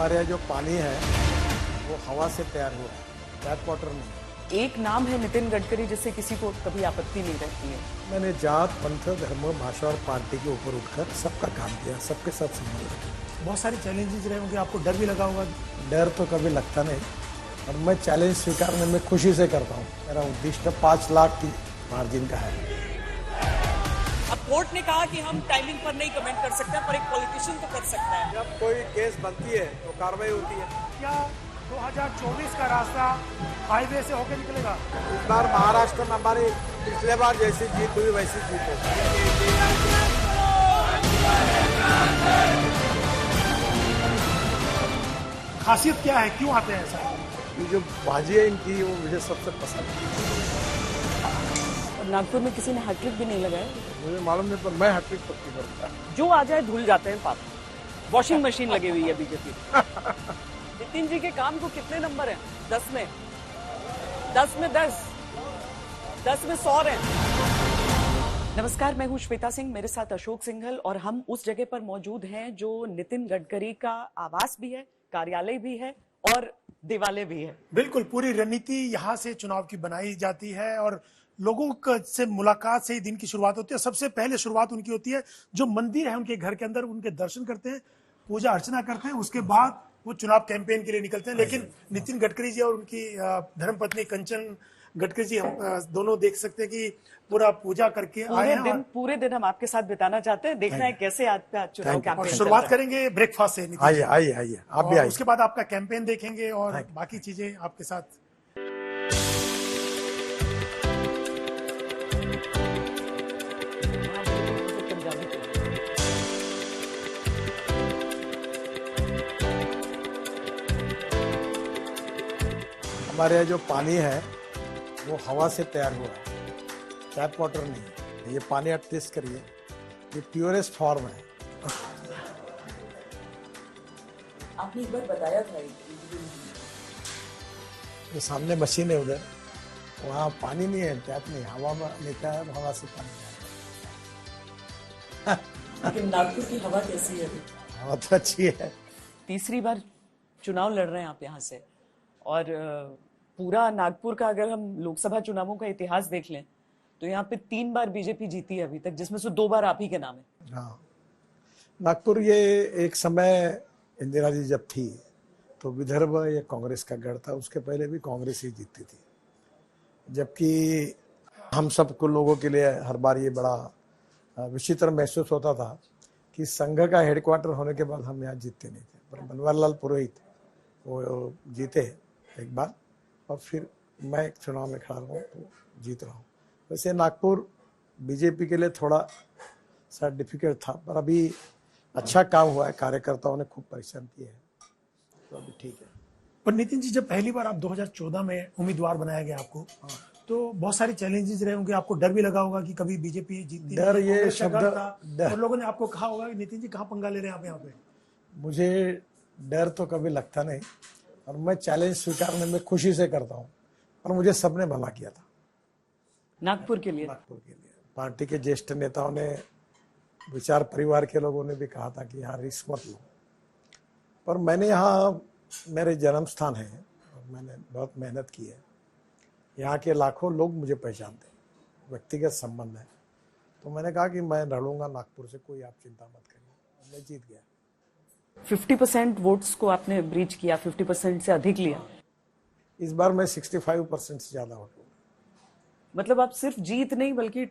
हमारे यहाँ जो पानी है वो हवा से तैयार हुआ है, टैप वाटर नहीं। एक नाम है नितिन गडकरी जिससे किसी को कभी आपत्ति नहीं रहती है। मैंने जात पंथ धर्म भाषा और पार्टी के ऊपर उठकर सबका काम किया, सबके साथ संबंध रखा। बहुत सारे चैलेंजेस रहे होंगे, आपको डर भी लगा होगा? डर तो कभी लगता नहीं और मैं चैलेंज स्वीकारने में खुशी से करता हूँ। मेरा उद्देश्य 5 लाख की मार्जिन का है। अब कोर्ट ने कहा कि हम टाइमिंग पर नहीं कमेंट कर सकते, पर एक पॉलिटिशियन तो कर सकता है। जब कोई केस बनती है तो कार्रवाई होती है। क्या 2024 का रास्ता हाईवे से होकर निकलेगा? इस बार महाराष्ट्र में हमारी पिछले बार जैसी जीत हुई वैसी जीत होगी। खासियत क्या है, क्यों आते हैं ऐसा? ये जो बाजी है इनकी वो मुझे सबसे पसंद है। और नागपुर में किसी ने हैट्रिक भी नहीं लगाया। मुझे मालूम नहीं पर मैं हैट्रिक पक्की करूंगा। जो आ जाए धुल जाते हैं पाप। वॉशिंग मशीन लगी हुई है बीजेपी। नितिन जी के काम को कितने नंबर हैं? 10 में 10 में 10 10 में 100 हैं। नमस्कार, मैं हूं श्वेता सिंह, मेरे साथ अशोक सिंघल और हम उस जगह पर मौजूद हैं जो नितिन गडकरी का आवास भी है, कार्यालय भी है और दिवाले भी है। बिल्कुल, पूरी रणनीति यहाँ से चुनाव की बनाई जाती है और लोगों से मुलाकात से ही दिन की शुरुआत होती है। सबसे पहले शुरुआत उनकी होती है जो मंदिर है उनके घर के अंदर, उनके दर्शन करते हैं, पूजा अर्चना करते हैं, उसके बाद वो चुनाव कैंपेन के लिए निकलते हैं। लेकिन नितिन गडकरी जी और उनकी धर्मपत्नी कंचन गडकरी जी, हम दोनों देख सकते हैं कि पूरा पूजा करके आए हैं। पूरे दिन हम आपके साथ बिताना चाहते हैं, देखना है कैसे आपका चुनाव कैंपेन। और शुरुआत करेंगे ब्रेकफास्ट से। आइए आइए आइए, आप भी आइए। उसके बाद आपका कैंपेन देखेंगे और बाकी चीजें आपके साथ। हमारे यहाँ जो पानी है वो हवा से तैयार हुआ है, टैप वाटर नहीं है। ये पानी आप टेस्ट करिए, ये प्योरेस्ट फॉर्म है। आपने एक बार बताया था जो सामने मशीन है उधर, वहाँ पानी नहीं है, टैप नहीं, हवा में लेता है, हवा से पानी आ रहा है। लेकिन नागपुर की हवा कैसी है अभी? हवा तो अच्छी है। तीसरी बार चुनाव लड़ रहे हैं आप यहाँ से और पूरा नागपुर का अगर हम लोकसभा चुनावों का इतिहास देख लें तो यहाँ पे 3 बार बीजेपी जीती है अभी तक, जिसमें से 2 बार आप ही के नाम है। हाँ, नागपुर ये एक समय इंदिरा जी जब थी तो विदर्भ ये कांग्रेस का गढ़ था, उसके पहले भी कांग्रेस ही जीतती थी। जबकि हम सबको लोगों के लिए हर बार ये बड़ा विचित्र महसूस होता था कि संघ का हेडक्वार्टर होने के बाद हम यहाँ जीतते नहीं थे, पर बनवारीलाल पुरोहित वो जीते एक बार और फिर मैं एक चुनाव में खड़ा हूँ तो जीत रहा हूँ। वैसे नागपुर बीजेपी के लिए थोड़ा सा डिफिकल्ट था, पर अभी अच्छा काम हुआ है, कार्यकर्ताओं ने खूब परिश्रम किए हैं, तो अभी ठीक है। पर नितिन जी, जब पहली बार आप 2014 में उम्मीदवार बनाया गया आपको, तो बहुत सारे चैलेंजेस रहे होंगे, आपको डर भी लगा होगा कि कभी बीजेपी जीतती डर, ये शब्द था और लोगों ने आपको कहा होगा कि नितिन जी कहाँ पंगा ले रहे हैं आप यहाँ पे? मुझे डर तो कभी लगता नहीं और मैं चैलेंज स्वीकारने में खुशी से करता हूँ, पर मुझे सबने भला किया था नागपुर के लिए। पार्टी के ज्येष्ठ नेताओं ने, विचार परिवार के लोगों ने भी कहा था कि यहाँ रिस्क मत लो, पर मैंने यहाँ, मेरे जन्म स्थान है और मैंने बहुत मेहनत की है। यहाँ के लाखों लोग मुझे पहचानते हैं, व्यक्तिगत संबंध है, तो मैंने कहा कि मैं लड़ूंगा नागपुर से, कोई आप चिंता मत करिए। मैं जीत गया। 50% वोट्स को आपने ब्रीच किया, 50% से अधिक लिया। इस बार मैं 65% से ज्यादा वोट लूंगा। मतलब आप सिर्फ जीत नहीं बल्कि,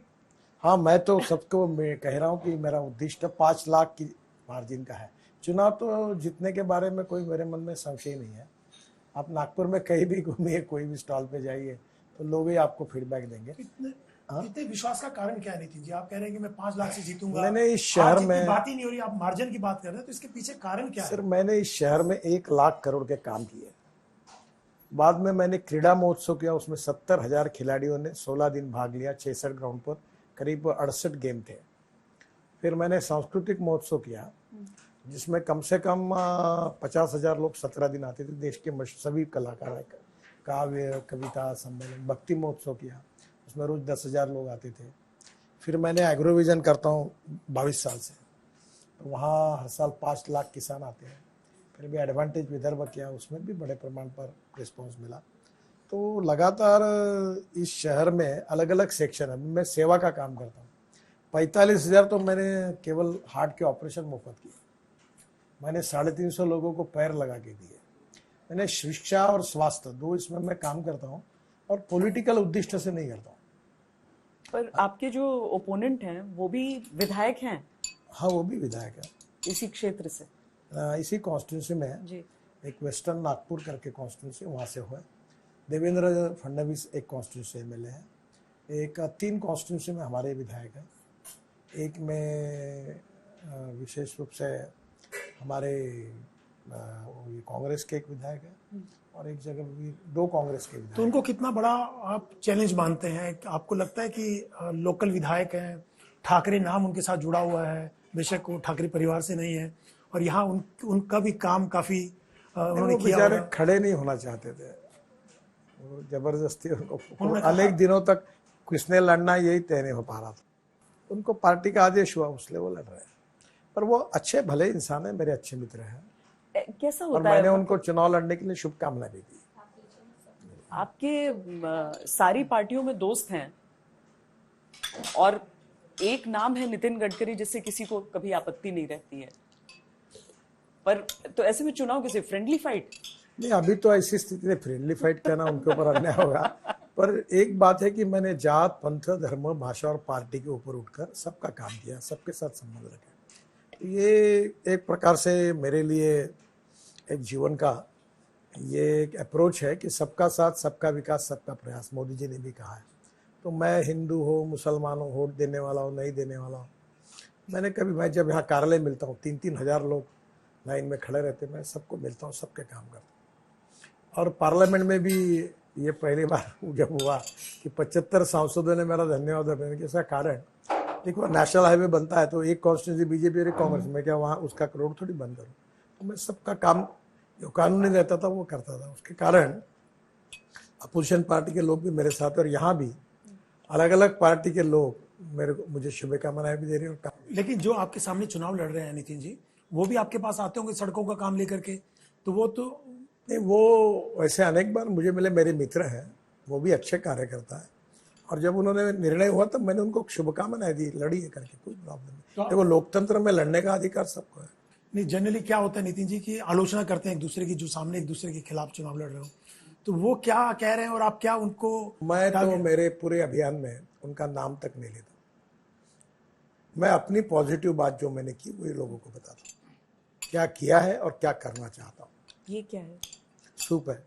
हाँ, मैं तो सबको मैं कह रहा हूँ कि मेरा उद्देश्य 5 लाख की मार्जिन का है। चुनाव तो जीतने के बारे में कोई मेरे मन में संशय नहीं है। आप नागपुर में कहीं भी घूमिए, कोई भी स्टॉल पे जाइए तो लोग ही आपको फीडबैक देंगे। इतने विश्वास का कारण क्या है नितिन जी? आप कह रहे हैं कि मैं 5 लाख से जीतूंगा। मैंने इस शहर में, बात ही नहीं हो रही, आप मार्जिन की बात कर रहे हैं, तो इसके पीछे कारण क्या है? सर, मैंने इस शहर में 1 लाख करोड़ के काम किए। बाद में मैंने क्रीड़ा महोत्सव किया, उसमें 70,000 खिलाड़ियों ने 16 दिन भाग लिया, 66 ग्राउंड पर, करीब 68 गेम थे। फिर मैंने सांस्कृतिक महोत्सव किया जिसमें कम से कम 50,000 लोग 17 दिन आते थे, देश के सभी कलाकार, काव्य, कविता, सम्मेलन, भक्ति महोत्सव किया, उसमें रोज 10,000 लोग आते थे। फिर मैंने एग्रोविजन करता हूँ 22 साल से, तो वहाँ हर साल 5 लाख किसान आते हैं। फिर भी एडवांटेज विदर्भ किया, उसमें भी बड़े प्रमाण पर रिस्पॉन्स मिला। तो लगातार इस शहर में अलग अलग सेक्शन है, मैं सेवा का काम करता हूँ। 45,000 तो मैंने केवल हार्ट के ऑपरेशन मुफ्त किए, मैंने 350 लोगों को पैर लगा के दिए, मैंने शिक्षा और स्वास्थ्य दो इसमें मैं काम करता हूँ, और पॉलिटिकल उद्देश्य से नहीं करता हूँ। पर आपके जो ओपोनेंट हैं वो भी विधायक हैं। हाँ, वो भी विधायक है, इसी क्षेत्र से, इसी कॉन्स्टिट्यूंसी में है जी। एक वेस्टर्न नागपुर करके कॉन्स्टिट्यूंसी, वहाँ से हुआ। देवेंद्र फडणवीस एक कॉन्स्टिट्यूंसी एमएलए है, एक 3 कॉन्स्टिट्यूंसी में हमारे विधायक हैं, एक में विशेष रूप से हमारे ये कांग्रेस के एक विधायक है, और एक जगह भी 2 कांग्रेस के विधायक। तो उनको कितना बड़ा आप चैलेंज मानते हैं? आपको लगता है कि लोकल विधायक हैं, ठाकरे नाम उनके साथ जुड़ा हुआ है, बेशक वो ठाकरे परिवार से नहीं है, और यहाँ उनका भी काम काफी उन्होंने किया बेचारे खड़े नहीं होना चाहते थे, वो जबरदस्ती उनको अनेक दिनों तक किसने लड़ना यही तय नहीं हो पा रहा था। उनको पार्टी का आदेश हुआ, उसलिए वो लड़ रहे हैं। पर वो अच्छे भले इंसान है, मेरे अच्छे मित्र हैं, कैसा और होता है? मैंने उनको चुनाव लड़ने के लिए शुभकामनाएं भी दी। आपके सारी पार्टियों में दोस्त हैं, और एक नाम है नितिन गडकरी, जिससे किसी को कभी आपत्ति नहीं रहती है, पर तो ऐसे में चुनाव कैसे? Friendly fight? नहीं, अभी तो ऐसी स्थिति में फ्रेंडली फाइट करना उनके ऊपर अन्याय होगा। पर एक बात है कि मैंने जात, पंथ, धर्म, भाषा और पार्टी के ऊपर उठकर सबका काम किया, सबके साथ संबंध रखे। ये एक प्रकार से मेरे लिए एक जीवन का ये एक अप्रोच है कि सबका साथ, सबका विकास, सबका प्रयास, मोदी जी ने भी कहा है। तो मैं हिंदू हो, मुसलमान हो, वोट देने वाला हो, नहीं देने वाला हो, मैं जब यहाँ कार्यालय मिलता हूँ, 3-3 हजार लोग लाइन में खड़े रहते, मैं सबको मिलता हूँ, सबके काम करता हूँ। और पार्लियामेंट में भी ये पहली बार जब हुआ कि 75 सांसदों ने मेरा धन्यवाद देने के कारण, देखो नेशनल हाईवे बनता है तो एक कॉन्स्टिट्यूंसी बीजेपी और एक कांग्रेस में, क्या वहाँ उसका रोड थोड़ी बंद करूँ? तो मैं सबका काम जो कानूनी रहता था वो करता था। उसके कारण अपोजिशन पार्टी के लोग भी मेरे साथ, और यहाँ भी अलग अलग पार्टी के लोग मुझे शुभकामनाएं भी दे रहे हैं। लेकिन जो आपके सामने चुनाव लड़ रहे हैं नितिन जी, वो भी आपके पास आते होंगे सड़कों का काम लेकर के, तो वो तो नहीं, वो वैसे अनेक बार मुझे मिले, मेरे मित्र हैं, वो भी अच्छे कार्य करता है, और जब उन्होंने निर्णय हुआ तब मैंने उनको शुभकामनाएं दी, लड़िए करके, कोई प्रॉब्लम नहीं। देखो लोकतंत्र में लड़ने का अधिकार सबको है। नहीं, जनरली क्या होता है नितिन जी की आलोचना करते हैं एक दूसरे की, जो सामने एक दूसरे के खिलाफ चुनाव लड़ रहे हो, तो वो क्या कह रहे हैं और आप क्या उनको? मैं तो मेरे पूरे अभियान में उनका नाम तक नहीं लेता, मैं अपनी पॉजिटिव बात जो मैंने की वही लोगों को बताता हूँ, क्या किया है और क्या करना चाहता हूँ। ये क्या है? सूप है।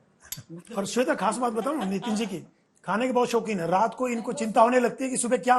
और श्वेता, खास बात बताऊं, नितिन जी की खाने के बहुत शौकीन है। रात को इनको चिंता होने लगती है कि सुबह क्या।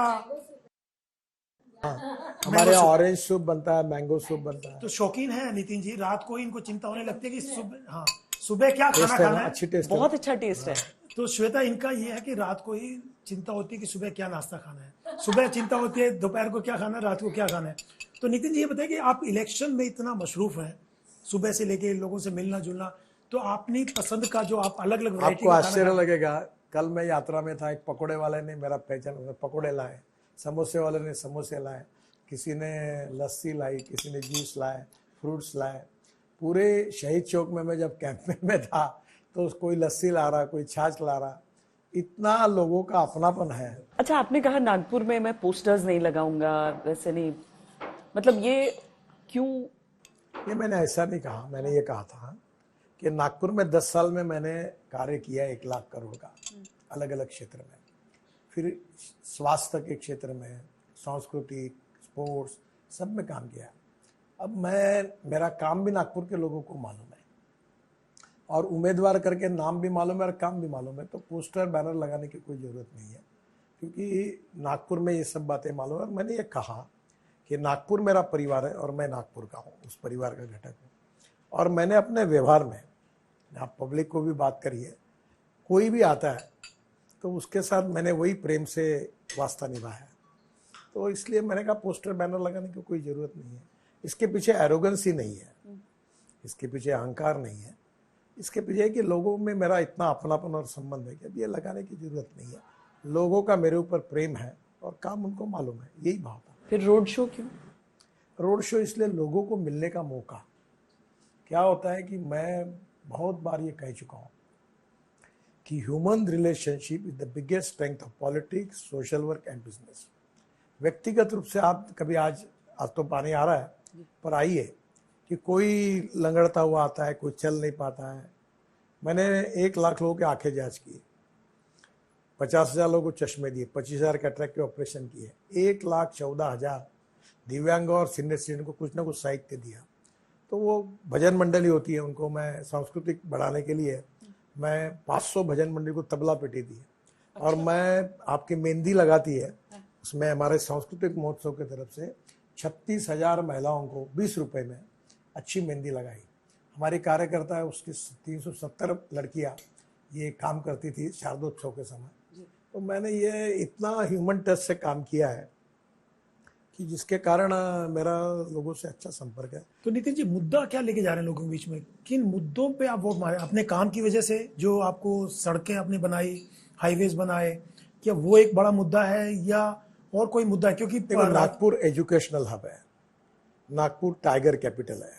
हमारे यहाँ ऑरेंज सूप बनता है, मैंगो सूप बनता है। तो शौकीन है नितिन जी, रात को इनको चिंता होने लगती है कि सुबह, हाँ, सुबह क्या खाना खाना है। अच्छी टेस्ट, बहुत अच्छा टेस्ट है। तो श्वेता, इनका ये है कि रात को ही चिंता होती है कि सुबह क्या नाश्ता खाना है, सुबह चिंता होती है दोपहर को क्या खाना है, रात को क्या खाना है। तो नितिन जी ये बताइए कि आप इलेक्शन में इतना मशरूफ हैं, सुबह से लेके लोगों से मिलना जुलना, तो अपनी पसंद का जो आप अलग अलग आपको आश्चर्य लगेगा, कल मैं यात्रा में था, एक पकोड़े वाले ने मेरा पहचान, पकोड़े लाए, समोसे वाले ने समोसे लाए, किसी ने लस्सी लाई, किसी ने जूस लाए, फ्रूट्स लाए। पूरे शहीद चौक में मैं जब कैंपेन में था तो कोई लस्सी ला रहा, कोई छाछ ला रहा, इतना लोगों का अपनापन है। अच्छा, आपने कहा नागपुर में मैं पोस्टर्स नहीं लगाऊंगा, वैसे नहीं, मतलब ये क्यों? ये मैंने ऐसा नहीं कहा, मैंने ये कहा था कि नागपुर में 10 साल में मैंने कार्य किया 1 लाख करोड़ का अलग अलग क्षेत्र में, फिर स्वास्थ्य के क्षेत्र में, सांस्कृतिक, स्पोर्ट्स, सब में काम किया। अब मेरा काम भी नागपुर के लोगों को मालूम है, और उम्मीदवार करके नाम भी मालूम है और काम भी मालूम है, तो पोस्टर बैनर लगाने की कोई ज़रूरत नहीं है, क्योंकि नागपुर में ये सब बातें मालूम है। और मैंने ये कहा कि नागपुर मेरा परिवार है और मैं नागपुर का हूँ, उस परिवार का घटक हूँ। और मैंने अपने व्यवहार में, आप पब्लिक को भी बात करिए, कोई भी आता है तो उसके साथ मैंने वही प्रेम से वास्ता निभाया। तो इसलिए मैंने कहा पोस्टर बैनर लगाने की कोई ज़रूरत नहीं है। इसके पीछे एरोगेंसी नहीं है, इसके पीछे अहंकार नहीं है, इसके पीछे है कि लोगों में मेरा इतना अपनापन और संबंध है कि अब ये लगाने की जरूरत नहीं है। लोगों का मेरे ऊपर प्रेम है और काम उनको मालूम है, यही भाव था। फिर रोड शो क्यों? रोड शो इसलिए लोगों को मिलने का मौका, क्या होता है कि मैं बहुत बार ये कह चुका हूँ कि human relationship is the biggest strength of politics, social work and business. व्यक्तिगत रूप से आप कभी आज तो पानी आ रहा है, पर आइए कि कोई लंगड़ता हुआ आता है, कोई चल नहीं पाता है। मैंने 1 लाख लोगों की आंखें जांच की, 50,000 लोगों को चश्मे दिए, 25,000 कैटरेक्ट के ऑपरेशन किए, 1,14,000 दिव्यांग और सीनियर सिटीजन को कुछ ना कुछ साहित्य दिया। तो वो भजन मंडली होती है, उनको मैं सांस्कृतिक बढ़ाने के लिए मैं 500 भजन मंडली को तबला पेटी दी। और मैं आपकी मेहंदी लगाती है, उसमें हमारे सांस्कृतिक महोत्सव की तरफ से 36,000 महिलाओं को 20 रुपए में अच्छी मेहंदी लगाई। हमारी कार्यकर्ता है, उसकी 370 लड़कियां ये काम करती थी शारदोत्सव के समय। तो मैंने ये इतना ह्यूमन टच से काम किया है कि जिसके कारण मेरा लोगों से अच्छा संपर्क है। तो नितिन जी, मुद्दा क्या लेके जा रहे हैं लोगों के बीच में? किन मुद्दों पे आप वोट मारे? अपने काम की वजह से जो आपको सड़कें आपने बनाई, हाईवेज बनाए, क्या वो एक बड़ा मुद्दा है या और कोई मुद्दा है? क्योंकि नागपुर एजुकेशनल हब है, नागपुर टाइगर कैपिटल है,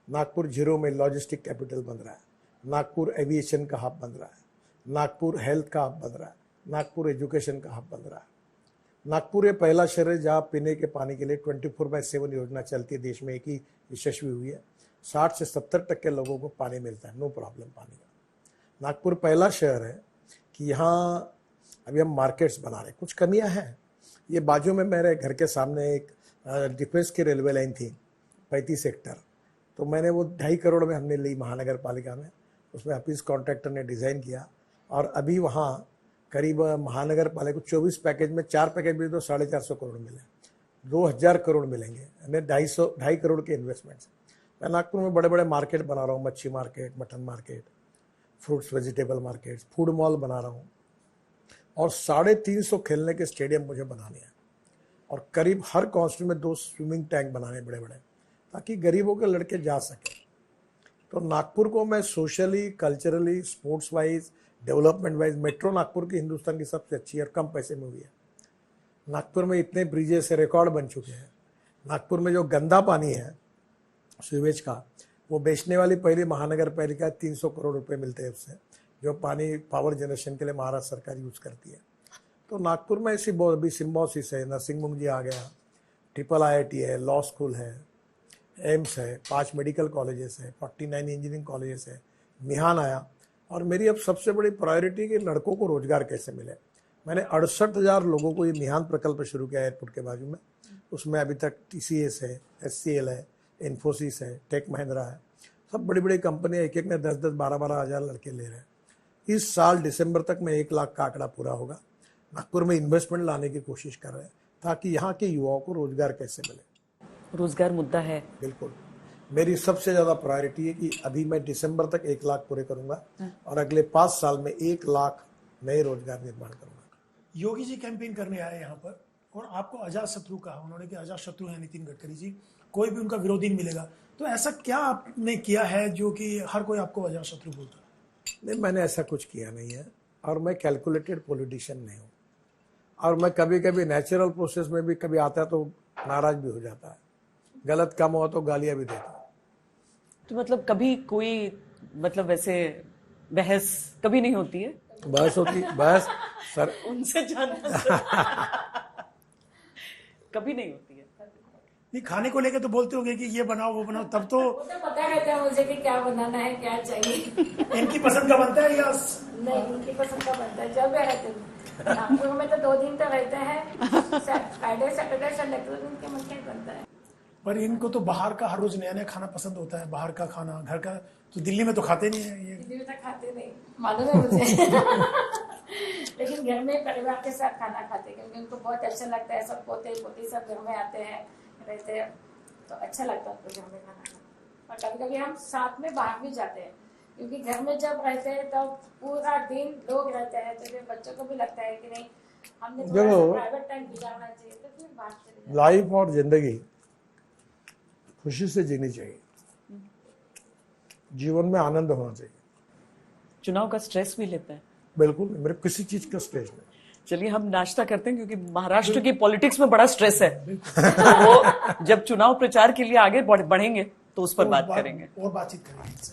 नागपुर जीरो में लॉजिस्टिक कैपिटल बन रहा है, नागपुर एविएशन का हब बन रहा है, नागपुर हेल्थ का हब बन रहा है, नागपुर एजुकेशन का हब बन रहा है। नागपुर ये पहला शहर है जहाँ पीने के पानी के लिए 24/7 योजना चलती है, देश में एक ही यशस्वी हुई है। 60 से 70% लोगों को पानी मिलता है, नो प्रॉब्लम पानी का। नागपुर पहला शहर है कि यहाँ अभी हम मार्केट्स बना रहे हैं, कुछ कमियां हैं। ये बाजू में मेरे घर के सामने एक डिफेंस की रेलवे लाइन थी 35 हेक्टर, तो मैंने वो 2.5 करोड़ में हमने ली महानगर पालिका में। उसमें ऑफिस कॉन्ट्रैक्टर ने डिज़ाइन किया और अभी वहाँ करीब महानगर पालिका को 24 पैकेज में 4 पैकेज भी तो 450 करोड़ मिले, 2000 करोड़ मिलेंगे, यानी 2.5 करोड़ के इन्वेस्टमेंट्स। मैं नागपुर में बड़े बड़े मार्केट बना रहा हूँ, मच्छी market, mutton market, fruits vegetable market, food mall बना रहा हूँ और 350 खेलने के स्टेडियम मुझे बनाने हैं और करीब हर कॉन्स्टिट्यूंसी में 2 स्विमिंग टैंक बनाने बड़े बड़े, ताकि गरीबों के लड़के जा सके। तो नागपुर को मैं socially, culturally, sports wise, development wise, metro Nagpur की हिंदुस्तान की सबसे अच्छी और कम पैसे में हुई है। नागपुर में इतने ब्रिजेस से रिकॉर्ड बन चुके हैं। नागपुर में जो गंदा पानी है सीवेज का, वो बेचने वाली पहली महानगर पालिका 300 करोड़ रुपए मिलते हैं उससे, जो पानी पावर जनरेशन के लिए महाराष्ट्र सरकार यूज करती है। तो नागपुर में ऐसी बहुत अभी सिम्बोसिस है, नर्सिंग होम जी आ गया, IIIT है, लॉ स्कूल है, एम्स है, 5 मेडिकल कॉलेजेस है, 49 इंजीनियरिंग कॉलेजेस है, मिहान आया। और मेरी अब सबसे बड़ी प्रायोरिटी कि लड़कों को रोजगार कैसे मिले। मैंने 68,000 लोगों को ये मिहान प्रकल्प शुरू किया एयरपोर्ट के बाजू में। उसमें अभी तक TCS है, SCL है, इन्फोसिस है, टेक महिंद्रा है, सब बड़ी बड़ी कंपनियां एक ने 10-10, 12-12 हज़ार लड़के ले रहे हैं। इस साल दिसंबर तक में 1 लाख का आंकड़ा पूरा होगा। नागपुर में इन्वेस्टमेंट लाने की कोशिश कर रहे हैं ताकि यहाँ के युवाओं को रोजगार कैसे मिले। रोजगार मुद्दा है, बिल्कुल। मेरी सबसे ज्यादा प्रायोरिटी है कि अभी मैं दिसंबर तक 1 लाख पूरे करूंगा और अगले 5 साल में 1 लाख नए रोजगार निर्माण करूंगा। योगी जी कैंपेन करने आए यहाँ पर और आपको अजात शत्रु कहा उन्होंने कि अजात शत्रु है नितिन गडकरी जी, कोई भी उनका विरोधी नहीं मिलेगा। तो ऐसा क्या आपने किया है जो कि हर कोई आपको अजात शत्रु बोलता है? नहीं, मैंने ऐसा कुछ किया नहीं है और मैं कैलकुलेटेड पॉलिटिशियन नहीं हूँ। और मैं कभी कभी नेचुरल प्रोसेस में भी कभी आता है तो नाराज भी हो जाता है, गलत काम हुआ तो गालियां भी देता है। तो मतलब कभी कोई मतलब वैसे बहस कभी नहीं होती है? बहस होती, बहस सर उनसे जानना कभी नहीं होती है। नहीं, खाने को लेकर तो बोलते होंगे कि ये बनाओ वो बनाओ, तब तो पता रहता है मुझे कि क्या बनाना है, क्या चाहिए। इनकी पसंद का बनता है या नहीं, इनकी पसंद का बनता है। जब रहते हैं नागपुर में तो 2 दिन तो रहते हैं, फ्राइडे सैटरडे संडे 2 दिन के मन में बनता है। पर इनको तो बाहर का हर रोज नया नया खाना पसंद होता है, बाहर का खाना, घर का तो दिल्ली में तो खाते नहीं है ये। दिल्ली में तो खाते नहीं, मालूम है मुझे। लेकिन घर में परिवार के साथ खाना खाते हैं क्योंकि उनको बहुत अच्छा लगता है। सब पोते पोती सब घर में आते हैं, रहते हैं, तो अच्छा लगता है उनको घर में खाना खाना। और कभी कभी हम साथ में बाहर भी जाते हैं क्योंकि घर में जब रहते हैं तो पूरा दिन लोग रहते हैं, तो फिर बच्चों को भी लगता है कि नहीं हमने प्राइवेट टाइम गुजारना चाहिए, तो फिर बाहर चले जाते हैं। लाइफ और जिंदगी खुशी से जीनी चाहिए, जीवन में आनंद होना चाहिए। चुनाव का स्ट्रेस भी लेता है? बिल्कुल, मेरे किसी चीज का स्ट्रेस नहीं। चलिए हम नाश्ता करते हैं क्योंकि महाराष्ट्र की पॉलिटिक्स में बड़ा स्ट्रेस है। तो वो जब चुनाव प्रचार के लिए आगे बढ़ेंगे तो उस पर बात करेंगे और बातचीत करेंगे इनसे।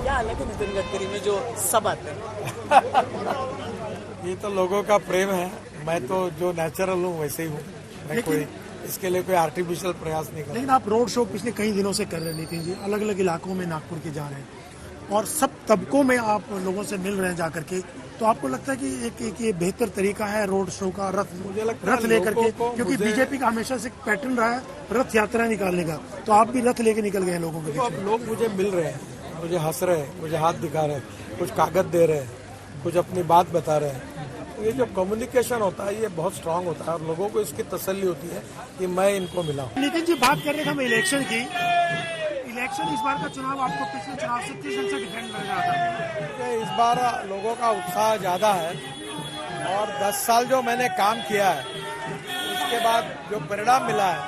क्या अलग है नितिन गडकरी में जो सब आते हैं? ये तो लोगों का प्रेम है। मैं तो जो नेचुरल हूँ वैसे ही हूँ। मैं कोई इसके लिए कोई आर्टिफिशियल प्रयास नहीं कर। लेकिन आप रोड शो पिछले कई दिनों से कर रहे हैं नितिन जी, अलग अलग इलाकों में नागपुर के जा रहे हैं और सब तबकों में आप लोगों से मिल रहे हैं जाकर के, तो आपको लगता है कि एक ये बेहतर तरीका है रोड शो का, रथ लेकर के, क्योंकि बीजेपी का हमेशा से पैटर्न रहा है रथ यात्रा निकालने का, तो आप भी रथ लेके निकल गए हैं लोगों के बीच में। लोग मुझे मिल रहे हैं, मुझे हंस रहे हैं, मुझे हाथ दिखा रहे हैं, कुछ कागज दे रहे हैं, कुछ अपनी बात बता रहे हैं। तो ये जो कम्युनिकेशन होता है ये बहुत स्ट्रांग होता है और लोगों को इसकी तसल्ली होती है कि मैं इनको मिला हूँ। नितिन जी, बात कर रहे थे हम इलेक्शन की। इलेक्शन इस बार का चुनाव आपको पिछले चुनाव से किस ढंग से डिफरेंट लग रहा था? इस बार लोगों का उत्साह ज्यादा है और 10 साल जो मैंने काम किया है उसके बाद जो परिणाम मिला है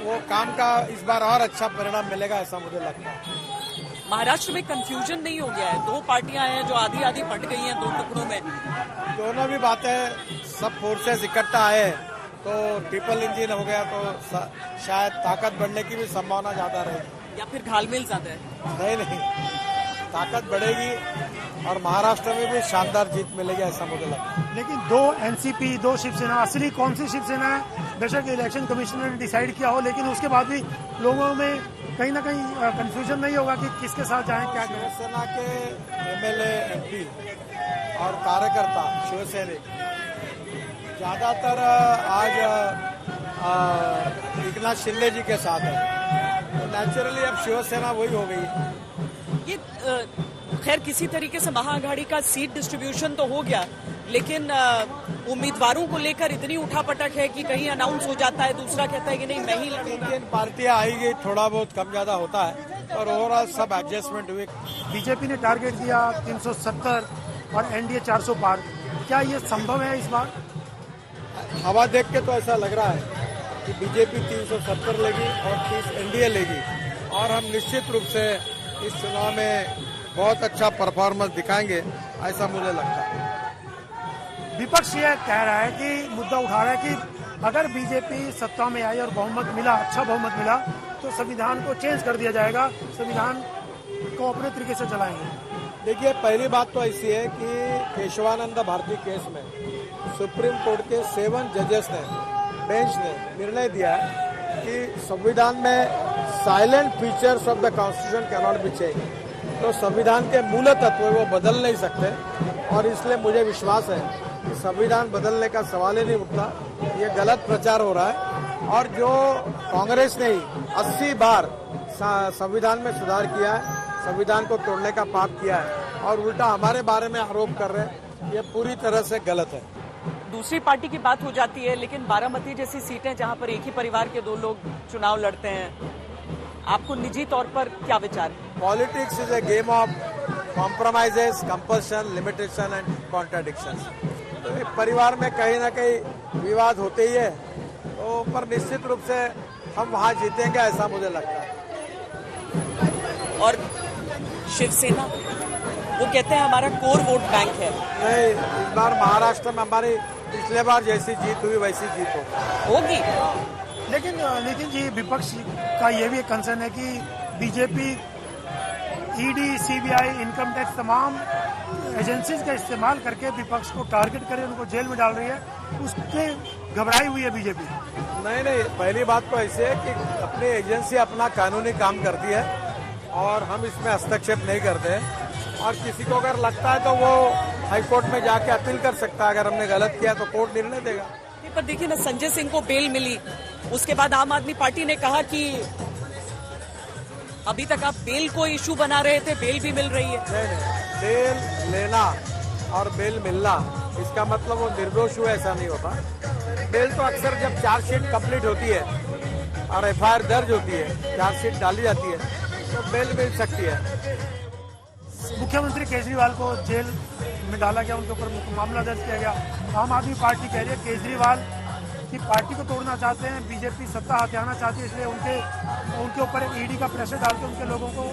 वो काम का इस बार और अच्छा परिणाम मिलेगा ऐसा मुझे लगता है। महाराष्ट्र में कंफ्यूजन नहीं हो गया है? 2 पार्टियां हैं जो आधी आधी बट गई हैं 2 टुकड़ों में। दोनों भी बातें, सब फोर्सेस इकट्ठा आए तो ट्रिपल इंजन हो गया तो शायद ताकत बढ़ने की भी संभावना ज्यादा रहेगी। या फिर घालमेल ज्यादा है? नहीं, ताकत बढ़ेगी और महाराष्ट्र में भी शानदार जीत मिलेगी ऐसा मुझे लगता है। लेकिन 2 एनसीपी, 2 शिवसेना, असली कौन सी शिवसेना है? बेशक इलेक्शन कमिश्नर ने डिसाइड किया हो, लेकिन उसके बाद भी लोगों में कहीं ना कहीं कंफ्यूजन नहीं होगा कि किसके साथ जाएं, क्या करें? शिवसेना के एमएलए, एमपी और कार्यकर्ता शिवसैनिक ज्यादातर आज एकनाथ शिंदे जी के साथ है, तो नेचुरली अब शिवसेना वही हो गई है। ये खैर किसी तरीके से महाअघाड़ी का सीट डिस्ट्रीब्यूशन तो हो गया, लेकिन उम्मीदवारों को लेकर इतनी उठापटक है कि कहीं अनाउंस हो जाता है, दूसरा कहता है कि नहीं मैं ही लड़ूंगा। 3 पार्टियां आएगी, थोड़ा बहुत कम ज्यादा होता है और ओवरऑल सब एडजस्टमेंट हुए। बीजेपी ने टारगेट दिया 370 और एनडीए 400 पार। क्या ये संभव है इस बार? हवा देख के तो ऐसा लग रहा है कि बीजेपी 370 लेगी और 30 एनडीए लेगी और हम निश्चित रूप से इस चुनाव में बहुत अच्छा परफॉर्मेंस दिखाएंगे ऐसा मुझे लगता है। विपक्ष ये कह रहा है कि मुद्दा उठा रहा है कि अगर बीजेपी सत्ता में आई और बहुमत मिला, अच्छा बहुमत मिला, तो संविधान को चेंज कर दिया जाएगा, संविधान को अपने तरीके से चलाएंगे। देखिए, पहली बात तो ऐसी है कि केशवानंद भारती केस में सुप्रीम कोर्ट के 7 जजेस ने, बेंच ने निर्णय दिया है कि संविधान में salient features of the constitution can not be change. तो संविधान के मूल तत्व वो बदल नहीं सकते और इसलिए मुझे विश्वास है कि संविधान बदलने का सवाल ही नहीं उठता। ये गलत प्रचार हो रहा है और जो कांग्रेस ने 80 बार संविधान में सुधार किया है, संविधान को तोड़ने का पाप किया है और उल्टा हमारे बारे में आरोप कर रहे हैं, ये पूरी तरह से गलत है। दूसरी पार्टी की बात हो जाती है, लेकिन बारामती जैसी सीटें जहां पर एक ही परिवार के 2 लोग चुनाव लड़ते हैं, आपको निजी तौर पर क्या विचार है? Politics is a game of compromises, compulsion, limitation and contradictions. तो एक परिवार में कहीं ना कहीं विवाद होते ही है, तो पर निश्चित रूप से हम वहां जीतेंगे ऐसा मुझे लगता है। और शिवसेना वो कहते हैं हमारा कोर वोट बैंक है। नहीं, इस बार महाराष्ट्र में हमारी पिछले बार जैसी जीत हुई वैसी जीत होगी। लेकिन नितिन जी, विपक्ष का ये भी एक कंसर्न है कि BJP ED, CBI, income tax तमाम एजेंसीज का इस्तेमाल करके विपक्ष को टारगेट करे, उनको जेल में डाल रही है, उसके घबराई हुई है बीजेपी। नहीं, पहली बात तो ऐसी है कि अपनी एजेंसी अपना कानूनी काम करती है और हम इसमें हस्तक्षेप नहीं करते और किसी को अगर लगता है तो वो हाईकोर्ट में जाके अपील कर सकता है। अगर हमने गलत किया तो कोर्ट निर्णय देगा। पर देखिए ना, संजय सिंह को बेल मिली, उसके बाद आम आदमी पार्टी ने कहा कि अभी तक आप बेल को इशू बना रहे थे, बेल भी मिल रही है। नहीं, बेल लेना और बेल मिलना इसका मतलब वो निर्दोष हुआ ऐसा नहीं होता। बेल तो अक्सर जब चार्जशीट कंप्लीट होती है और एफआईआर दर्ज होती है, चार्जशीट डाली जाती है, तो बेल मिल सकती है। मुख्यमंत्री केजरीवाल को जेल में डाला गया, उनके ऊपर मामला दर्ज किया गया आम आदमी पार्टी कह रही है केजरीवाल की पार्टी को तोड़ना चाहते हैं, बीजेपी सत्ता हथियाना चाहती है, इसलिए उनके ऊपर ईडी का प्रेशर डाल के उनके लोगों को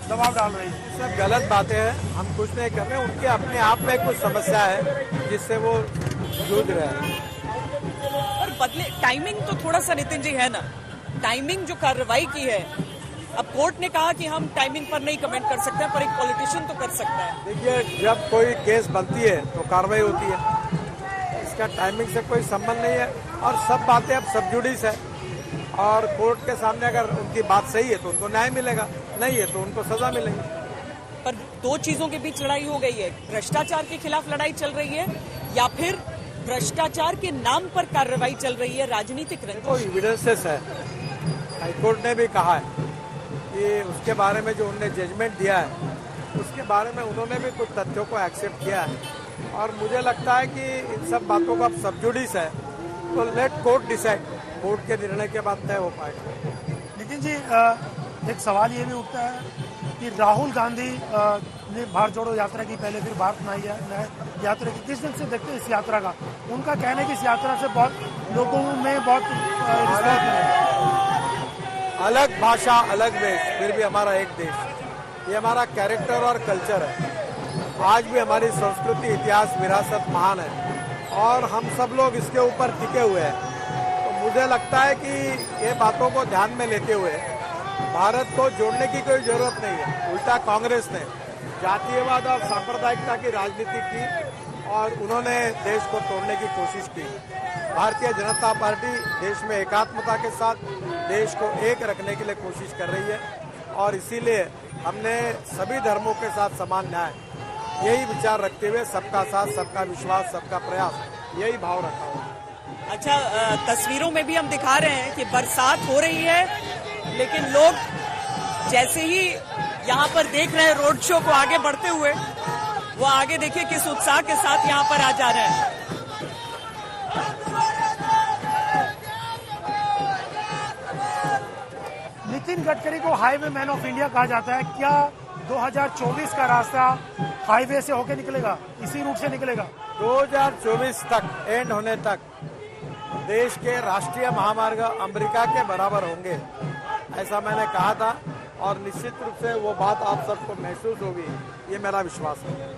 दबाव डाल रही है। सब गलत बातें हैं, हम कुछ नहीं कर रहे। उनके अपने आप में कुछ समस्या है जिससे वो जूझ रहे हैं। और बदले टाइमिंग तो थोड़ा सा नितिन जी है ना, टाइमिंग जो कार्रवाई की है, अब कोर्ट ने कहा कि हम टाइमिंग पर नहीं कमेंट कर सकते, पर एक पॉलिटिशियन तो कर सकता है। देखिए, जब कोई केस बनती है तो कार्रवाई होती है, इसका टाइमिंग से कोई संबंध नहीं है। और सब बातें अब सब जुडिस है, और कोर्ट के सामने अगर उनकी बात सही है तो उनको न्याय मिलेगा, नहीं है तो उनको सजा मिलेगी। पर दो चीजों के बीच लड़ाई हो गई है, भ्रष्टाचार के खिलाफ लड़ाई चल रही है या फिर भ्रष्टाचार के नाम पर कार्रवाई चल रही है, राजनीतिक रंजिश। तो एविडेंसेस है, हाईकोर्ट ने भी कहा है कि उसके बारे में जो उन्होंने जजमेंट दिया है उसके बारे में उन्होंने भी कुछ तथ्यों को एक्सेप्ट किया है। और मुझे लगता है कि इन सब बातों का अब सब जुडिस है, तो लेट कोर्ट डिसाइड, कोर्ट के निर्णय के बाद तय हो पाएगा। नितिन जी, एक सवाल ये भी उठता है कि राहुल गांधी ने भारत जोड़ो यात्रा की, पहले फिर भारत न्याय यात्रा की, किस दिन से देखते हैं इस यात्रा का? उनका कहना है कि इस यात्रा से बहुत लोगों में बहुत रिस्पॉन्स मिला। अलग भाषा, अलग देश, फिर भी हमारा एक देश, ये हमारा कैरेक्टर और कल्चर है। आज भी हमारी संस्कृति, इतिहास, विरासत महान है और हम सब लोग इसके ऊपर टिके हुए हैं। तो मुझे लगता है कि ये बातों को ध्यान में लेते हुए भारत को जोड़ने की कोई जरूरत नहीं है। उल्टा कांग्रेस ने जातीयवाद और सांप्रदायिकता की राजनीति की और उन्होंने देश को तोड़ने की कोशिश की। भारतीय जनता पार्टी देश में एकात्मता के साथ देश को एक रखने के लिए कोशिश कर रही है और इसीलिए हमने सभी धर्मों के साथ समान न्याय, यही विचार रखते हुए सबका साथ, सबका विश्वास, सबका प्रयास, यही भाव रखा हुआ। अच्छा, तस्वीरों में भी हम दिखा रहे हैं कि बरसात हो रही है, लेकिन लोग जैसे ही यहाँ पर देख रहे हैं रोड शो को आगे बढ़ते हुए, वो आगे देखिए किस उत्साह के साथ यहाँ पर आ जा रहे हैं। नितिन गडकरी को हाईवे मैन ऑफ इंडिया कहा जाता है। क्या 2024 का रास्ता हाईवे से होकर निकलेगा, इसी रूट से निकलेगा? 2024 तक, एंड होने तक देश के राष्ट्रीय महामार्ग अमेरिका के बराबर होंगे, ऐसा मैंने कहा था और निश्चित रूप से वो बात आप सबको महसूस होगी, ये मेरा विश्वास है।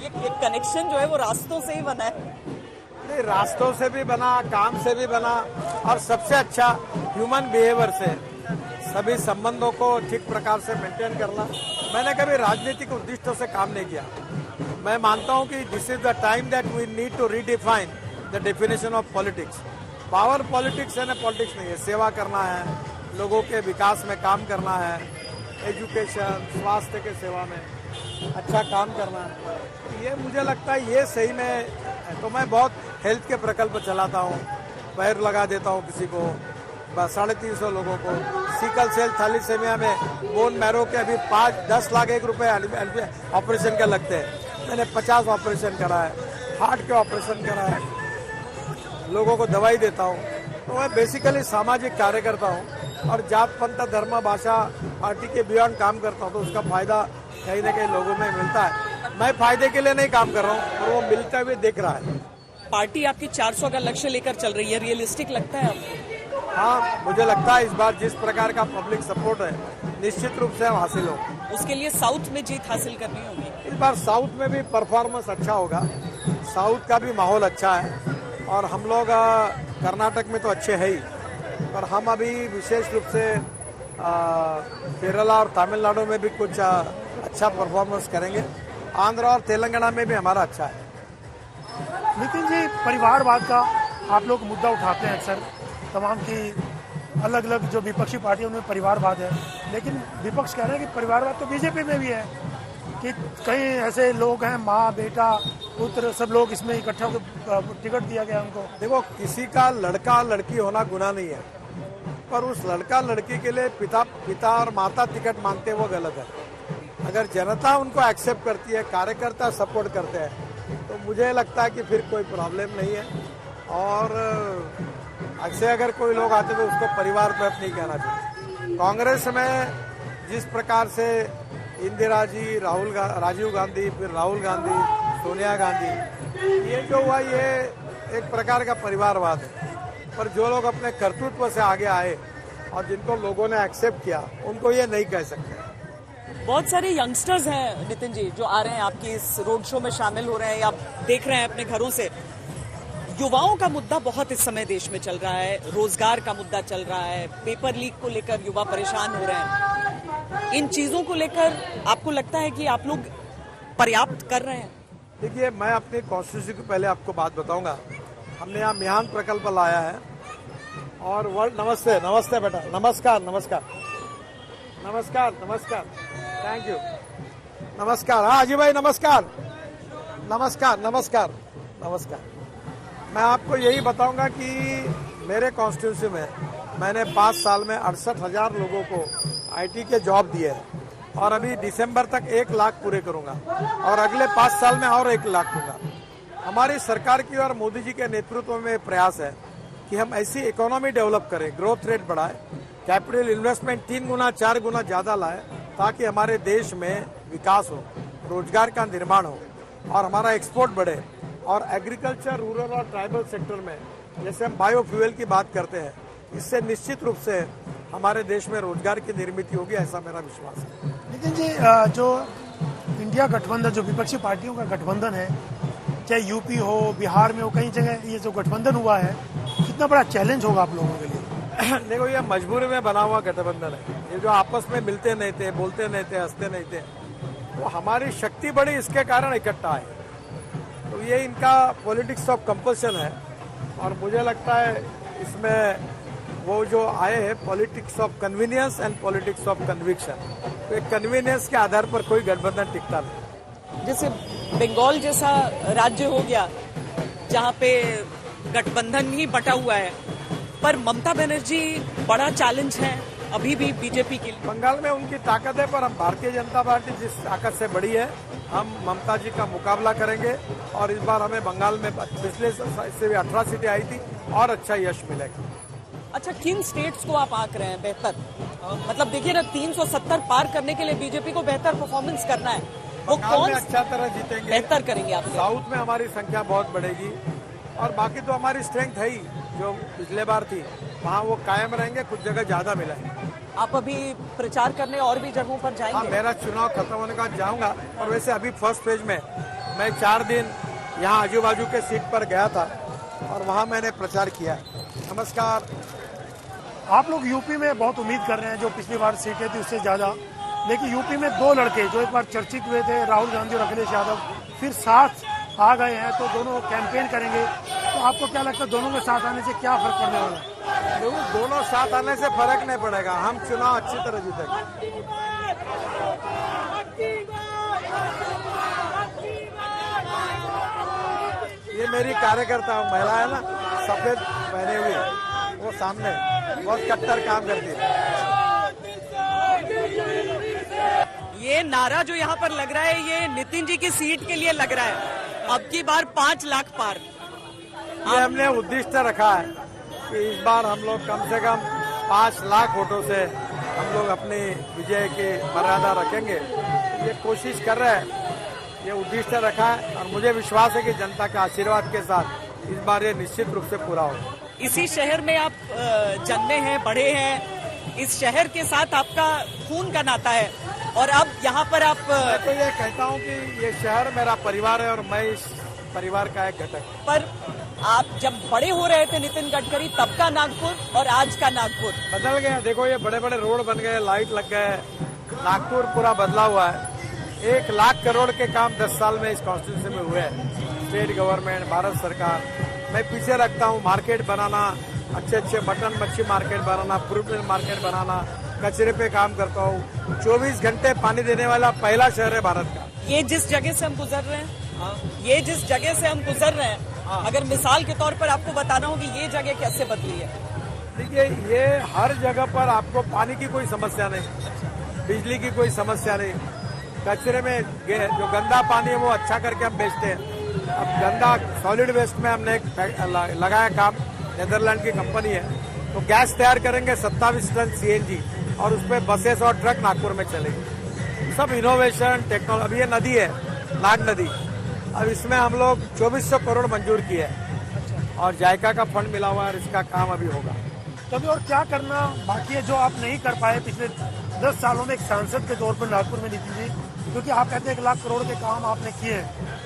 ये कनेक्शन जो है वो रास्तों से ही बना है। नहीं, रास्तों से भी बना, काम से भी बना और सबसे अच्छा ह्यूमन बिहेवियर से, सभी संबंधों को ठीक प्रकार से मेंटेन करना। मैंने कभी राजनीतिक उद्देश्यों से काम नहीं किया। मैं मानता हूं कि this is the time that we need to redefine the definition of politics. Power politics है ना, पॉलिटिक्स नहीं है। सेवा करना है, लोगों के विकास में काम करना है, एजुकेशन, स्वास्थ्य के सेवा में अच्छा काम करना है। ये मुझे लगता है ये सही में। तो मैं बहुत हेल्थ के प्रकल्प चलाता हूँ, पैर लगा देता हूँ किसी को, 350 लोगों को। सिकल सेल थैलेसीमिया में बोन मैरो के अभी 5-10 लाख ₹1 ऑपरेशन के लगते हैं। मैंने 50 ऑपरेशन करा है, हार्ट के ऑपरेशन करा है, लोगों को दवाई देता हूँ। तो मैं बेसिकली सामाजिक कार्य करता हूँ और जात पंथ धर्म भाषा पार्टी के बियॉन्ड काम करता हूँ। तो उसका फायदा कहीं ना कहीं लोगों में मिलता है। मैं फायदे के लिए नहीं काम कर रहा हूँ और वो मिलता हुए दिख रहा है। पार्टी आपकी 400 का लक्ष्य लेकर चल रही है, रियलिस्टिक लगता है आपको? हाँ, मुझे लगता है इस बार जिस प्रकार का पब्लिक सपोर्ट है निश्चित रूप से हम हासिल हो। उसके लिए साउथ में जीत हासिल करनी होगी। इस बार साउथ में भी परफॉर्मेंस अच्छा होगा, साउथ का भी माहौल अच्छा है और हम लोग कर्नाटक में तो अच्छे हैं ही, पर हम अभी विशेष रूप से केरला और तमिलनाडु में भी कुछ अच्छा परफॉर्मेंस करेंगे। आंध्र और तेलंगाना में भी हमारा अच्छा है। नितिन जी, परिवारवाद का आप लोग मुद्दा उठाते हैं अक्सर, तमाम की अलग अलग जो विपक्षी पार्टियों में परिवारवाद है, लेकिन विपक्ष कह रहे हैं कि परिवारवाद तो बीजेपी में भी है, कि कई ऐसे लोग हैं, माँ बेटा पुत्र सब लोग इसमें इकट्ठा होकर टिकट दिया गया उनको। देखो, किसी का लड़का लड़की होना गुनाह नहीं है, पर उस लड़का लड़की के लिए पिता और माता टिकट मांगते हैं, वो गलत है। अगर जनता उनको एक्सेप्ट करती है, कार्यकर्ता सपोर्ट करते हैं, तो मुझे लगता है कि फिर कोई प्रॉब्लम नहीं है। और ऐसे अगर कोई लोग आते तो उसको परिवार पर नहीं कहना चाहिए। कांग्रेस में जिस प्रकार से इंदिरा जी, राजीव गांधी, फिर राहुल गांधी, सोनिया गांधी, ये जो हुआ ये एक प्रकार का परिवारवाद है, पर जो लोग अपने कर्तृत्व से आगे आए और जिनको लोगों ने एक्सेप्ट किया उनको ये नहीं कह सकते। बहुत सारे यंगस्टर्स हैं नितिन जी जो आ रहे हैं आपकी इस रोड शो में शामिल हो रहे हैं, आप देख रहे हैं अपने घरों से। युवाओं का मुद्दा बहुत इस समय देश में चल रहा है, रोजगार का मुद्दा चल रहा है, पेपर लीक को लेकर युवा परेशान हो रहे हैं। इन चीजों को लेकर आपको लगता है कि आप लोग पर्याप्त कर रहे हैं? देखिए, मैं अपनी कॉन्स्टिट्यूंसी को पहले आपको बात बताऊंगा। हमने यहाँ मिहान प्रकल्प लाया है और वर्ल्ड नमस्ते नमस्ते बेटा, नमस्कार नमस्कार नमस्कार नमस्कार, थैंक यू, नमस्कार। हाँ अजय भाई नमस्कार नमस्कार नमस्कार नमस्कार। मैं आपको यही बताऊंगा कि मेरे कॉन्स्टिट्यूंसी में मैंने 5 साल में 68,000 लोगों को आईटी के जॉब दिए हैं और अभी दिसंबर तक 1 लाख पूरे करूंगा और अगले 5 साल में और 1 लाख दूंगा। हमारी सरकार की और मोदी जी के नेतृत्व में प्रयास है कि हम ऐसी इकोनॉमी डेवलप करें, ग्रोथ रेट बढ़ाए, कैपिटल इन्वेस्टमेंट 3 गुना 4 गुना ज्यादा लाए ताकि हमारे देश में विकास हो, रोजगार का निर्माण हो और हमारा एक्सपोर्ट बढ़े। और एग्रीकल्चर, रूरल और ट्राइबल सेक्टर में जैसे हम बायोफ्यूल की बात करते हैं, इससे निश्चित रूप से हमारे देश में रोजगार की निर्मित होगी, ऐसा मेरा विश्वास है। नितिन जी, जो इंडिया गठबंधन, जो विपक्षी पार्टियों का गठबंधन है, चाहे यूपी हो, बिहार में हो, कई जगह ये जो गठबंधन हुआ है, कितना बड़ा चैलेंज होगा आप लोगों के लिए? देखो, ये मजबूरी में बना हुआ गठबंधन है। ये जो आपस में मिलते नहीं थे, बोलते नहीं थे, हंसते नहीं थे, वो हमारी शक्ति बढ़ी, इसके कारण इकट्ठा है। तो ये इनका पॉलिटिक्स ऑफ कंपल्शन है और मुझे लगता है इसमें वो जो आए हैं politics of convenience and politics of conviction, तो एक कन्वीनियंस के आधार पर कोई गठबंधन टिकता नहीं। जैसे बंगाल जैसा राज्य हो गया जहां पे गठबंधन ही बटा हुआ है, पर ममता बनर्जी बड़ा चैलेंज है अभी भी बीजेपी के लिए। बंगाल में उनकी ताकत है, पर हम भारतीय जनता पार्टी जिस ताकत से बड़ी है, हम ममता जी का मुकाबला करेंगे और इस बार हमें बंगाल में पिछले से भी 18 सीटें आई थी और अच्छा यश मिलेगा। अच्छा, किन स्टेट्स को आप आंक रहे हैं बेहतर? मतलब देखिए ना, 370 पार करने के लिए बीजेपी को बेहतर परफॉर्मेंस करना है, वो कौन अच्छा तरह जीतेंगे, बेहतर करेंगे आप? साउथ में हमारी संख्या बहुत बढ़ेगी और बाकी तो हमारी स्ट्रेंथ है ही, जो पिछले बार थी वहाँ वो कायम रहेंगे, कुछ जगह ज्यादा मिला है। आप अभी प्रचार करने और भी जगहों पर जाएंगे? हाँ, मेरा चुनाव खत्म होने का जाऊंगा और वैसे अभी फर्स्ट फेज में मैं 4 दिन यहाँ आजू बाजू के सीट पर गया था और वहाँ मैंने प्रचार किया। नमस्कार। आप लोग यूपी में बहुत उम्मीद कर रहे हैं, जो पिछली बार सीटें थी उससे ज्यादा, लेकिन यूपी में 2 लड़के जो एक बार चर्चित हुए थे, राहुल गांधी और अखिलेश यादव, फिर साथ आ गए हैं, तो दोनों कैंपेन करेंगे। तो आपको क्या लगता है दोनों के साथ आने से क्या फर्क पड़ने वाला है? दोनों साथ आने से फर्क नहीं पड़ेगा, हम चुनाव अच्छी तरह जीतेंगे। ये मेरी कार्यकर्ता महिला है ना, सफेद पहने हुए, वो सामने बहुत कट्टर काम करती है। ये नारा जो यहाँ पर लग रहा है, ये नितिन जी की सीट के लिए लग रहा है। अब की बार 5 लाख पार। ये हमने उद्दिष्ट रखा है कि इस बार हम लोग कम से कम 5 लाख वोटों से हम लोग अपनी विजय की मर्यादा रखेंगे। ये कोशिश कर रहे हैं, ये उद्दिष्ट रखा है और मुझे विश्वास है कि जनता के आशीर्वाद के साथ इस बार ये निश्चित रूप से पूरा होगा। इसी शहर में आप जन्मे हैं, बड़े हैं, इस शहर के साथ आपका खून का नाता है और अब यहाँ पर आप मैं तो ये कहता हूँ कि ये शहर मेरा परिवार है और मैं इस परिवार का एक घटक। पर आप जब बड़े हो रहे थे नितिन गडकरी, तब का नागपुर और आज का नागपुर बदल गया। देखो, ये बड़े बड़े रोड बन गए, लाइट लग गए, नागपुर पूरा बदला हुआ है। 1 लाख करोड़ के काम 10 साल में इस कॉन्स्टिट्यूंसी में हुए हैं। स्टेट गवर्नमेंट, भारत सरकार। मैं पीछे रखता हूँ मार्केट बनाना, अच्छे मटन मच्छी मार्केट बनाना, फ्रूट मार्केट बनाना, कचरे पे काम करता हूँ। 24 घंटे पानी देने वाला पहला शहर है भारत का। ये जिस जगह से हम गुजर रहे हैं, ये जिस जगह से हम गुजर रहे हैं, अगर मिसाल के तौर पर आपको बताना हो कि ये जगह कैसे बदली है। देखिए, ये हर जगह पर आपको पानी की कोई समस्या नहीं, बिजली की कोई समस्या नहीं, कचरे में जो गंदा पानी है वो अच्छा करके हम बेचते हैं। अब गंदा सॉलिड वेस्ट में हमने लगाया काम, नेदरलैंड की कंपनी है, तो गैस तैयार करेंगे 27 टन CNG और उस पर बसेस और ट्रक नागपुर में चलेगी। सब इनोवेशन टेक्नोलॉजी। अब ये नदी है, नाग नदी, अब इसमें हम लोग 2400 करोड़ मंजूर किए और जायका का फंड मिला हुआ है और इसका काम अभी होगा। तो अभी और क्या करना बाकी है जो आप नहीं कर पाए पिछले 10 सालों में एक सांसद के तौर पर नागपुर में नितिन जी, क्योंकि आप कहते हैं 1 लाख करोड़ के काम आपने किए,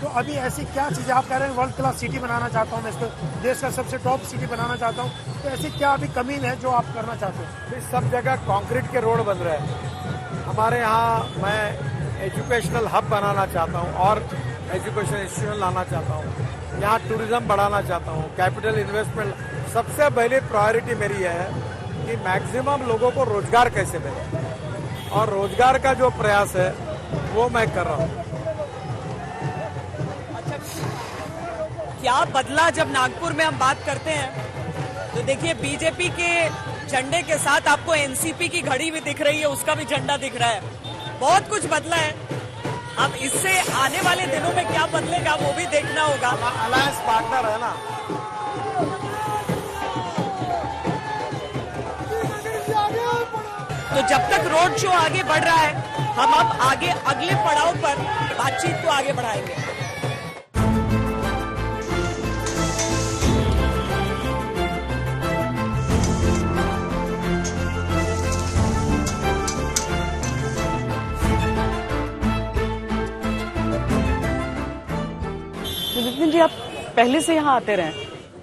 तो अभी ऐसी क्या चीजें आप कह रहे हैं वर्ल्ड क्लास सिटी बनाना चाहता हूँ मैं, इसको देश का सबसे टॉप सिटी बनाना चाहता हूँ, तो ऐसी क्या अभी कमी है जो आप करना चाहते हैं? सब जगह कंक्रीट के रोड बन रहे हैं। हमारे यहाँ मैं एजुकेशनल हब बनाना चाहता हूँ और एजुकेशन इंस्टीट्यूशन लाना चाहता हूँ। यहाँ टूरिज्म बढ़ाना चाहता हूँ, कैपिटल इन्वेस्टमेंट। सबसे पहली प्रायोरिटी मेरी है कि मैक्सिमम लोगों को रोजगार कैसे मिले, और रोजगार का जो प्रयास है वो मैं कर रहा हूँ। क्या बदला जब नागपुर में हम बात करते हैं तो देखिए बीजेपी के झंडे के साथ आपको एनसीपी की घड़ी भी दिख रही है, उसका भी झंडा दिख रहा है। बहुत कुछ बदला है। अब इससे आने वाले दिनों में क्या बदलेगा वो भी देखना होगा। अलायंस पार्टनर है ना। तो जब तक रोड शो आगे बढ़ रहा है हम अब आगे अगले पड़ाव पर बातचीत को आगे बढ़ाएंगे। नितिन जी आप पहले से यहाँ आते रहे?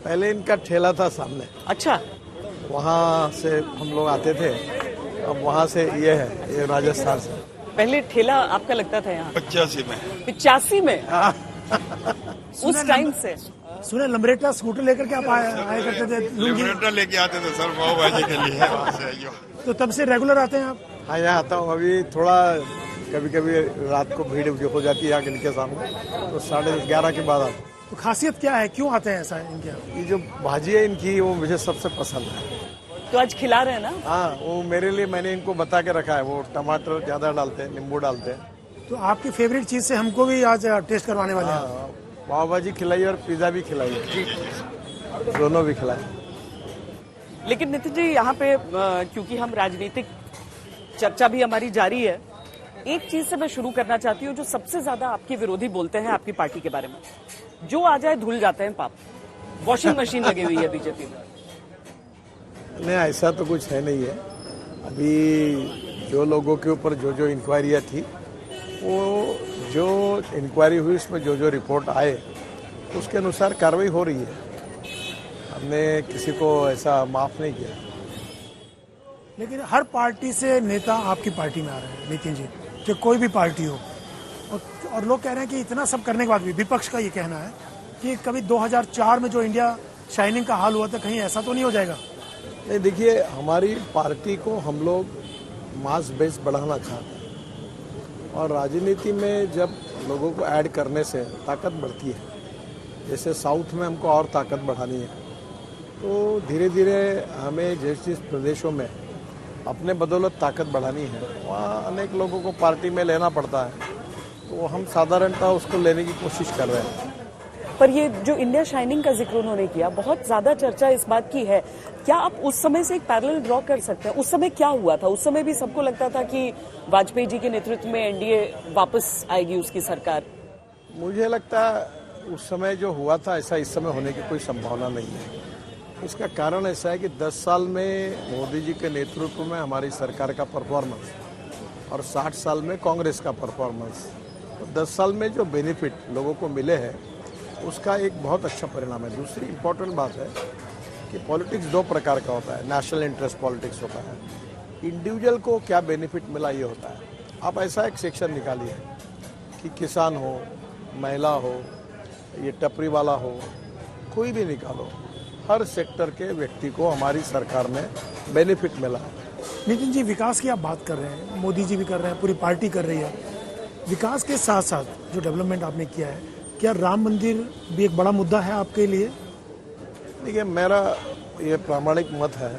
पहले इनका ठेला था सामने, अच्छा, वहाँ से हम लोग आते थे। अब वहाँ से ये है, ये राजस्थान से। पहले ठेला आपका लगता था यहाँ? 85 में। 85 में? उस टाइम से सुने लंबरेटा स्कूटर लेकर के आप आए करते थे? लिबरेटर लेके आते थे सर पाव भाजी के लिए। वहाँ से आइयो। तो तब से रेगुलर आते हैं आप? हाँ, यहाँ आता हूँ। अभी थोड़ा कभी कभी रात को भीड़ हो जाती है यहाँ इनके सामने, तो 11:30 के बाद आता हूँ। तो खासियत क्या है, क्यों आते हैं ऐसा इनके यहाँ? ये जो भाजी है इनकी वो मुझे सबसे पसंद है। तो आज खिला रहे हैं ना? हाँ, वो मेरे लिए मैंने इनको बता के रखा है। वो टमाटर ज्यादा डालते हैं, नींबू डालते हैं। तो आपकी फेवरेट चीज से हमको भी आज टेस्ट करवाने वाले हैं। हाँ, पाव भाजी खिलाई और पिज्जा भी खिलाई, दोनों भी खिलाए। लेकिन नितिन जी यहाँ पे क्योंकि हम राजनीतिक चर्चा भी हमारी जारी है, एक चीज से मैं शुरू करना चाहती हूँ जो सबसे ज्यादा आपके विरोधी बोलते हैं आपकी पार्टी के बारे में, जो आ जाए धुल जाते हैं पाप। वॉशिंग मशीन लगी हुई है बीजेपी में। नहीं, ऐसा तो कुछ है नहीं है। अभी जो लोगों के ऊपर जो इंक्वायरियाँ थी, वो जो इंक्वायरी हुई उसमें जो रिपोर्ट आए उसके अनुसार कार्रवाई हो रही है। हमने किसी को ऐसा माफ नहीं किया। लेकिन हर पार्टी से नेता आपकी पार्टी में आ रहे हैं नितिन जी, जो कोई भी पार्टी हो, और लोग कह रहे हैं कि इतना सब करने के बाद भी विपक्ष का ये कहना है कि कभी 2004 में जो इंडिया शाइनिंग का हाल हुआ था कहीं ऐसा तो नहीं हो जाएगा? नहीं, देखिए, हमारी पार्टी को हम लोग मास बेस बढ़ाना चाहते हैं, और राजनीति में जब लोगों को ऐड करने से ताकत बढ़ती है। जैसे साउथ में हमको और ताकत बढ़ानी है, तो धीरे धीरे हमें जिस प्रदेशों में अपने बदौलत ताकत बढ़ानी है वहाँ अनेक लोगों को पार्टी में लेना पड़ता है, तो हम साधारणतः उसको लेने की कोशिश कर रहे हैं। पर ये जो इंडिया शाइनिंग का जिक्र उन्होंने किया, बहुत ज्यादा चर्चा इस बात की है, क्या आप उस समय से एक पैरेलल ड्रॉ कर सकते हैं? उस समय क्या हुआ था? उस समय भी सबको लगता था कि वाजपेयी जी के नेतृत्व में एनडीए वापस आएगी, उसकी सरकार। मुझे लगता है उस समय जो हुआ था ऐसा इस समय होने की कोई संभावना नहीं है। इसका कारण ऐसा है कि 10 साल में मोदी जी के नेतृत्व में हमारी सरकार का परफॉर्मेंस और 60 साल में कांग्रेस का परफॉर्मेंस, तो 10 साल में जो बेनिफिट लोगों को मिले हैं उसका एक बहुत अच्छा परिणाम है। दूसरी इम्पोर्टेंट बात है कि पॉलिटिक्स 2 प्रकार का होता है। नेशनल इंटरेस्ट पॉलिटिक्स होता है, इंडिविजुअल को क्या बेनिफिट मिला ये होता है। आप ऐसा एक सेक्शन निकालिए कि किसान हो, महिला हो, ये टपरी वाला हो, कोई भी निकालो, हर सेक्टर के व्यक्ति को हमारी सरकार में बेनिफिट मिला है। नितिन जी, विकास की आप बात कर रहे हैं, मोदी जी भी कर रहे हैं, पूरी पार्टी कर रही है। विकास के साथ साथ जो डेवलपमेंट आपने किया है, क्या राम मंदिर भी एक बड़ा मुद्दा है आपके लिए? देखिए, मेरा ये प्रामाणिक मत है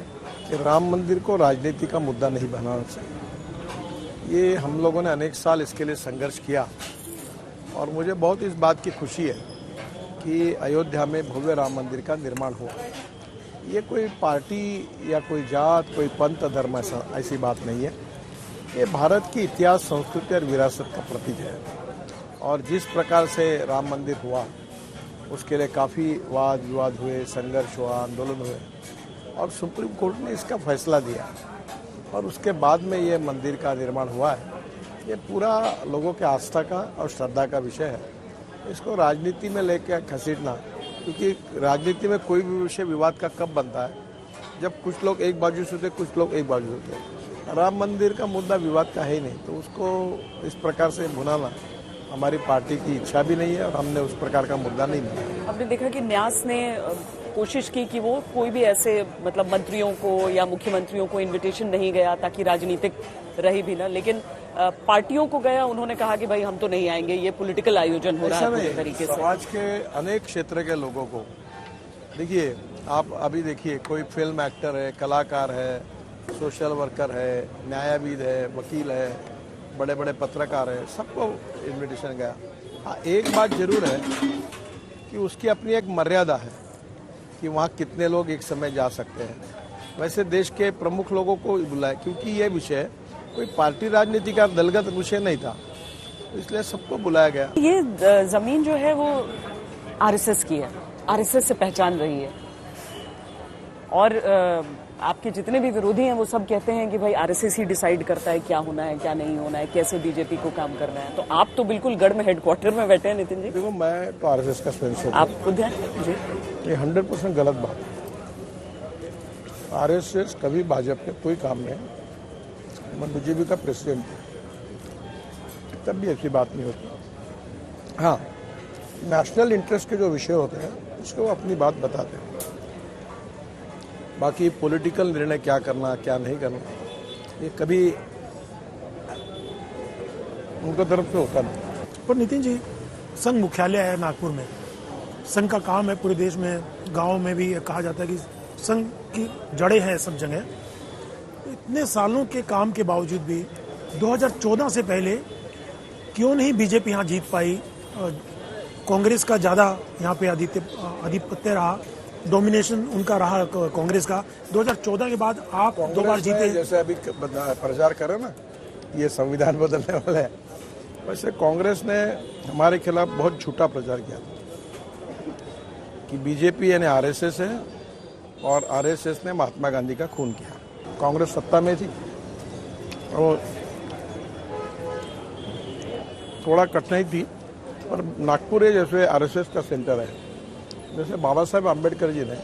कि राम मंदिर को राजनीति का मुद्दा नहीं बनाना चाहिए। ये हम लोगों ने अनेक साल इसके लिए संघर्ष किया, और मुझे बहुत इस बात की खुशी है कि अयोध्या में भव्य राम मंदिर का निर्माण हुआ। ये कोई पार्टी या कोई जात, कोई पंथ धर्म ऐसी बात नहीं है। ये भारत की इतिहास, संस्कृति और विरासत का प्रतीक है, और जिस प्रकार से राम मंदिर हुआ उसके लिए काफ़ी वाद विवाद हुए, संघर्ष हुआ, आंदोलन हुए और सुप्रीम कोर्ट ने इसका फैसला दिया और उसके बाद में ये मंदिर का निर्माण हुआ है। ये पूरा लोगों के आस्था का और श्रद्धा का विषय है। इसको राजनीति में लेकर घसीटना, क्योंकि राजनीति में कोई भी विषय विवाद का कब बनता है, जब कुछ लोग एक बाजू से होते, कुछ लोग एक बाजू से होते। राम मंदिर का मुद्दा विवाद का है ही नहीं, तो उसको इस प्रकार से भुनाना हमारी पार्टी की इच्छा भी नहीं है और हमने उस प्रकार का मुद्दा नहीं लिया। आपने देखा कि न्यास ने कोशिश की कि वो कोई भी ऐसे मतलब मंत्रियों को या मुख्यमंत्रियों को इनविटेशन नहीं गया ताकि राजनीतिक रही भी ना, लेकिन पार्टियों को गया, उन्होंने कहा कि भाई हम तो नहीं आएंगे, ये पॉलिटिकल आयोजन हो रहा है पूरे तरीके से। समाज के अनेक क्षेत्र के लोगों को देखिए, आप अभी देखिए, कोई फिल्म एक्टर है, कलाकार है, सोशल वर्कर है, न्यायविद है, वकील है, बड़े बड़े पत्रकार है, सबको इनविटेशन गया। हाँ, एक बात जरूर है कि उसकी अपनी एक मर्यादा है कि वहाँ कितने लोग एक समय जा सकते हैं। वैसे देश के प्रमुख लोगों को बुलाया, क्योंकि ये विषय कोई पार्टी राजनीति का दलगत विषय नहीं था, इसलिए सबको बुलाया गया। ये जमीन जो है वो आरएसएस की है, आरएसएस से पहचान रही है और आपके जितने भी विरोधी हैं वो सब कहते हैं कि भाई आरएसएस ही डिसाइड करता है क्या होना है, क्या नहीं होना है, कैसे बीजेपी को काम करना है। तो आप तो बिल्कुल गढ़ में हेडक्वार्टर में बैठे हैं नितिन जी। देखो, मैं तो आरएसएस का सदस्य हूं। आप खुद हैं जी? ये 100% गलत बात है। आरएसएस कभी भाजपा के कोई काम नहीं। मैं बीजेपी का प्रेसिडेंट हूँ, तब भी ऐसी बात नहीं होती। हाँ, नेशनल इंटरेस्ट के जो विषय होते हैं उसको वो अपनी बात बताते हैं। बाकी पॉलिटिकल निर्णय क्या करना क्या नहीं करना, ये कभी उनकी तरफ से होता नहीं। पर नितिन जी, संघ मुख्यालय है नागपुर में, संघ का काम है पूरे देश में, गांव में भी कहा जाता है कि संघ की जड़ें हैं सब जगह। तो इतने सालों के काम के बावजूद भी 2014 से पहले क्यों नहीं बीजेपी यहाँ जीत पाई? कांग्रेस का ज़्यादा यहाँ पे आधिपत्य रहा, डोमिनेशन उनका रहा कांग्रेस का। 2014 के बाद आप 2 बार जीते। जैसे अभी प्रचार करे ना, ये संविधान बदलने वाला है, वैसे कांग्रेस ने हमारे खिलाफ बहुत झूठा प्रचार किया कि बीजेपी यानी आरएसएस है और आरएसएस ने महात्मा गांधी का खून किया। कांग्रेस सत्ता में थी और थोड़ा कठिनाई थी, पर नागपुर जैसे आरएसएस का सेंटर है, जैसे बाबा साहेब आम्बेडकर जी ने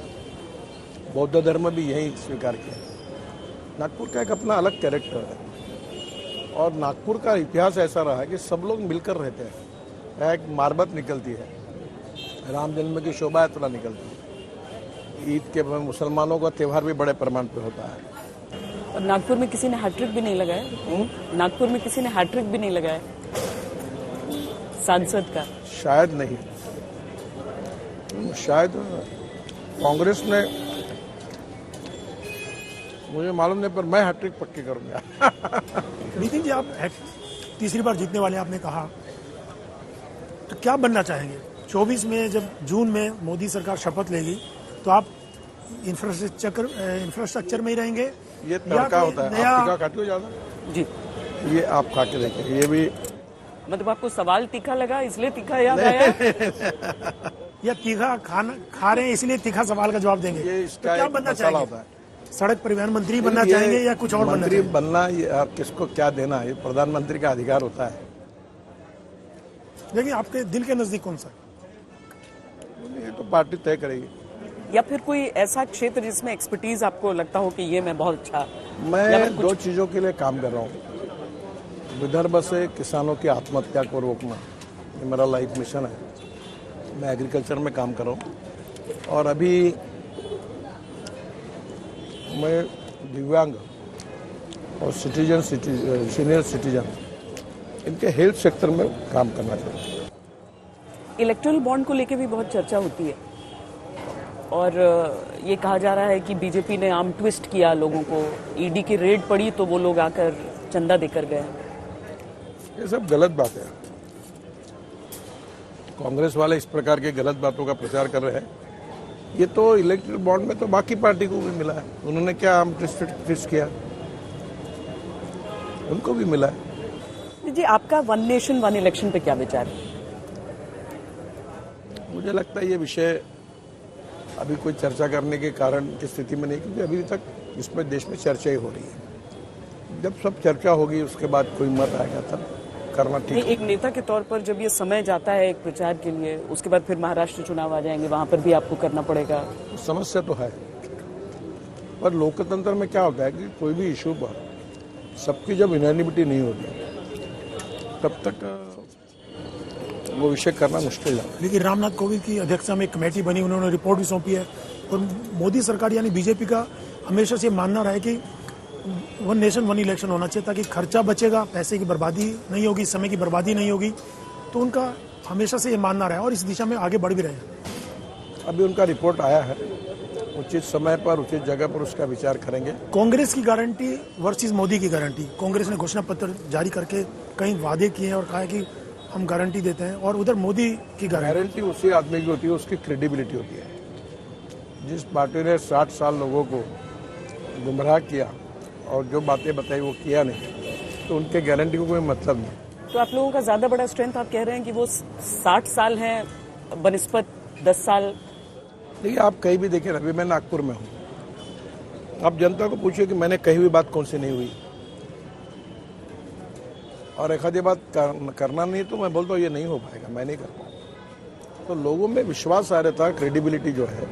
बौद्ध धर्म भी यही स्वीकार किया। नागपुर का एक अपना अलग कैरेक्टर है और नागपुर का इतिहास ऐसा रहा है कि सब लोग मिलकर रहते हैं। एक मारबत निकलती है, राम जन्म की शोभा यात्रा निकलती है, ईद के मुसलमानों का त्यौहार भी बड़े प्रमाण पर होता है। और नागपुर में किसी ने हैट्रिक भी नहीं लगाया? नागपुर में किसी ने हैट्रिक भी नहीं लगाया सांसद का? शायद नहीं, शायद कांग्रेस ने, मुझे मालूम नहीं, पर मैं हैट्रिक पक्की करूंगा। नितिन जी, आप तीसरी बार जीतने वाले आपने कहा, तो क्या बनना चाहेंगे? 24 में जब जून में मोदी सरकार शपथ लेगी तो आप इंफ्रास्ट्रक्चर में ही रहेंगे? ये तड़का होता है। आप तीखा खाते हो ज्यादा जी? ये आप खा के देखें, ये भी मतलब आपको सवाल तीखा लगा इसलिए तीखा याद आया? या तीखा खा रहे हैं इसलिए तीखा सवाल का जवाब देंगे? ये तो क्या बनना मसाला चाहेंगे? होता है। सड़क परिवहन मंत्री बनना चाहेंगे या कुछ और बनना मंत्री चाहेंगे? बनना, ये आप किसको क्या देना, ये प्रधानमंत्री का अधिकार होता है। देखिए, आपके दिल के नजदीक कौन सा? ये तो पार्टी तय करेगी। या फिर कोई ऐसा क्षेत्र जिसमें एक्सपर्टीज आपको लगता हो कि ये मैं बहुत अच्छा? मैं 2 चीजों के लिए काम कर रहा हूँ। विदर्भ से किसानों की आत्महत्या को रोकना, ये मेरा लाइफ मिशन है। मैं एग्रीकल्चर में काम कर रहा हूँ और अभी मैं दिव्यांग और सीनियर सिटीजन, इनके हेल्थ सेक्टर में काम करना चाहता हूँ। इलेक्टोरल बॉन्ड को लेकर भी बहुत चर्चा होती है और ये कहा जा रहा है कि बीजेपी ने आर्म ट्विस्ट किया लोगों को, ईडी की रेड पड़ी तो वो लोग आकर चंदा देकर गए। ये सब गलत बात है। कांग्रेस वाले इस प्रकार के गलत बातों का प्रचार कर रहे हैं। ये तो इलेक्टोरल बॉन्ड में तो बाकी पार्टी को भी मिला है, उन्होंने क्या आर्म ट्विस्ट किया, उनको भी मिला है। जी, आपका 1 नेशन 1 इलेक्शन पे क्या विचार है? मुझे लगता है ये विषय अभी कोई चर्चा करने के कारण की स्थिति में नहीं, क्योंकि अभी तक इसमें देश में चर्चा ही हो रही है। जब सब चर्चा होगी उसके बाद कोई मत आएगा तब करना ठीक है। एक नेता के तौर पर जब ये समय जाता है एक प्रचार के लिए, उसके बाद फिर महाराष्ट्र चुनाव आ जाएंगे, वहां पर भी आपको करना पड़ेगा। समस्या तो है, पर लोकतंत्र में क्या होता है कि कोई भी इशू पर सबकी जब यूनानिमिटी नहीं होती तब तक वो विषय करना मुश्किल है। लेकिन रामनाथ कोविंद की अध्यक्षता में एक कमेटी बनी, उन्होंने रिपोर्ट भी सौंपी है। और मोदी सरकार यानी बीजेपी का हमेशा से मानना रहा है कि वन नेशन वन इलेक्शन होना चाहिए, ताकि खर्चा बचेगा, पैसे की बर्बादी नहीं होगी, समय की बर्बादी नहीं होगी। तो उनका हमेशा से ये मानना रहा है और इस दिशा में आगे बढ़ भी रहे हैं। अभी उनका रिपोर्ट आया है, उचित समय पर उचित जगह पर उसका विचार करेंगे। कांग्रेस की गारंटी वर्सेस मोदी की गारंटी। कांग्रेस ने घोषणा पत्र जारी करके कई वादे किए हैं और कहा है कि हम गारंटी देते हैं, और उधर मोदी की गारंटी उसी आदमी की होती है, उसकी क्रेडिबिलिटी होती है। जिस पार्टी ने 60 साल लोगों को गुमराह किया और जो बातें बताई वो किया नहीं, तो उनके गारंटी को कोई मतलब नहीं। तो आप लोगों का ज्यादा बड़ा स्ट्रेंथ आप कह रहे हैं कि वो 60 साल हैं बनिस्पत 10 साल। देखिए, आप कहीं भी देखें, अभी मैं नागपुर में हूँ, आप जनता को पूछिए कि मैंने कही हुई बात कौन सी नहीं हुई, और एक आधी बात करना नहीं तो मैं बोलता हूँ ये नहीं हो पाएगा, मैं नहीं कर पाऊँ। तो लोगों में विश्वास आ रहा था, क्रेडिबिलिटी जो है,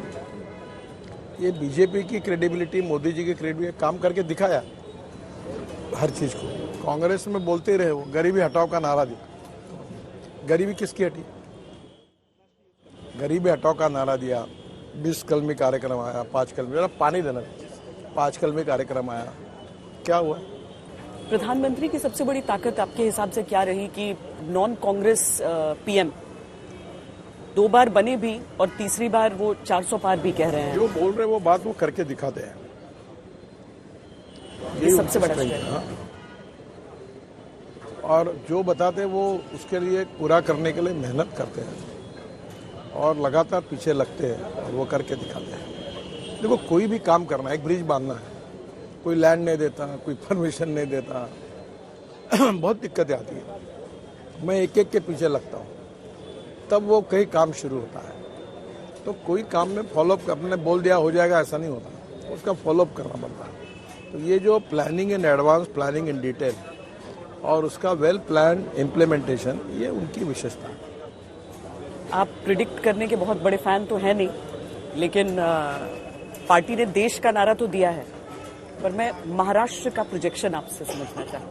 ये बीजेपी की क्रेडिबिलिटी, मोदी जी की क्रेडिबिलिटी काम करके दिखाया हर चीज को। कांग्रेस में बोलते रहे, वो गरीबी हटाओ का नारा दिया। गरीबी किसकी हटी? गरीबी हटाओ का नारा दिया, 20 कलमी कार्यक्रम आया, 5 कलमी, पानी देना, 5 कलमी कार्यक्रम आया, क्या हुआ? प्रधानमंत्री की सबसे बड़ी ताकत आपके हिसाब से क्या रही कि नॉन कांग्रेस पीएम 2 बार बने भी और तीसरी बार वो 400 पार भी कह रहे हैं? जो बोल रहे वो बात वो करके दिखाते हैं, ये सबसे बड़ा है। हाँ। और जो बताते वो उसके लिए पूरा करने के लिए मेहनत करते हैं और लगातार पीछे लगते हैं और वो करके दिखाते हैं। देखो, कोई भी काम करना है, एक ब्रिज बांधना है, कोई लैंड नहीं देता, कोई परमिशन नहीं देता, बहुत दिक्कतें आती है। मैं एक एक के पीछे लगता हूँ, तब वो कहीं काम शुरू होता है। तो कोई काम में फॉलोअप करने बोल दिया हो जाएगा ऐसा नहीं होता, उसका फॉलोअप करना पड़ता है। तो ये जो planning in advance, planning in detail और उसका वेल प्लान इम्प्लीमेंटेशन, ये उनकी विशेषता है। आप प्रिडिक्ट करने के बहुत बड़े फैन तो हैं नहीं, लेकिन पार्टी ने देश का नारा तो दिया है, पर मैं महाराष्ट्र का प्रोजेक्शन आपसे समझना चाहता हूँ।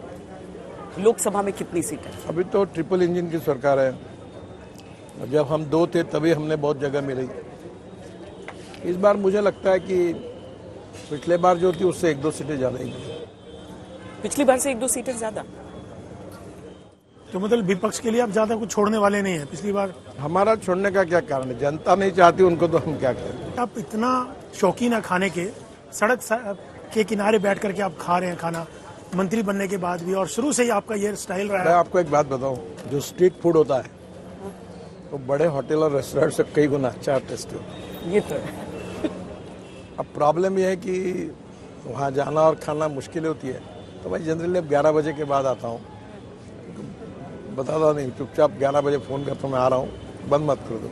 लोकसभा में कितनी सीटें? अभी तो ट्रिपल इंजन की सरकार है, जब हम 2 थे तभी हमने बहुत जगह मिली। इस बार मुझे लगता है कि पिछले बार जो थी उससे 1-2 सीटें ज्यादा ही मिली। पिछली बार से 1-2 सीटें ज्यादा? तो मतलब विपक्ष के लिए आप ज्यादा कुछ छोड़ने वाले नहीं है पिछली बार? हमारा छोड़ने का क्या कारण है? जनता नहीं चाहती उनको, तो हम क्या करें? आप इतना शौकीन है खाने के, सड़क के किनारे बैठ करके आप खा रहे हैं खाना, मंत्री बनने के बाद भी, और शुरू से ही आपका ये स्टाइल रहा है। मैं आपको एक बात बताऊं, जो स्ट्रीट फूड होता है तो बड़े होटल और रेस्टोरेंट से कई गुना अच्छा टेस्ट होता है। ये तो है। अब प्रॉब्लम यह है कि वहाँ जाना और खाना मुश्किल होती है, तो मैं जनरली 11 बजे के बाद आता हूँ, बताता नहीं, चुपचाप 11 बजे फोन करता हूँ मैं आ रहा हूँ, बंद मत कर दो।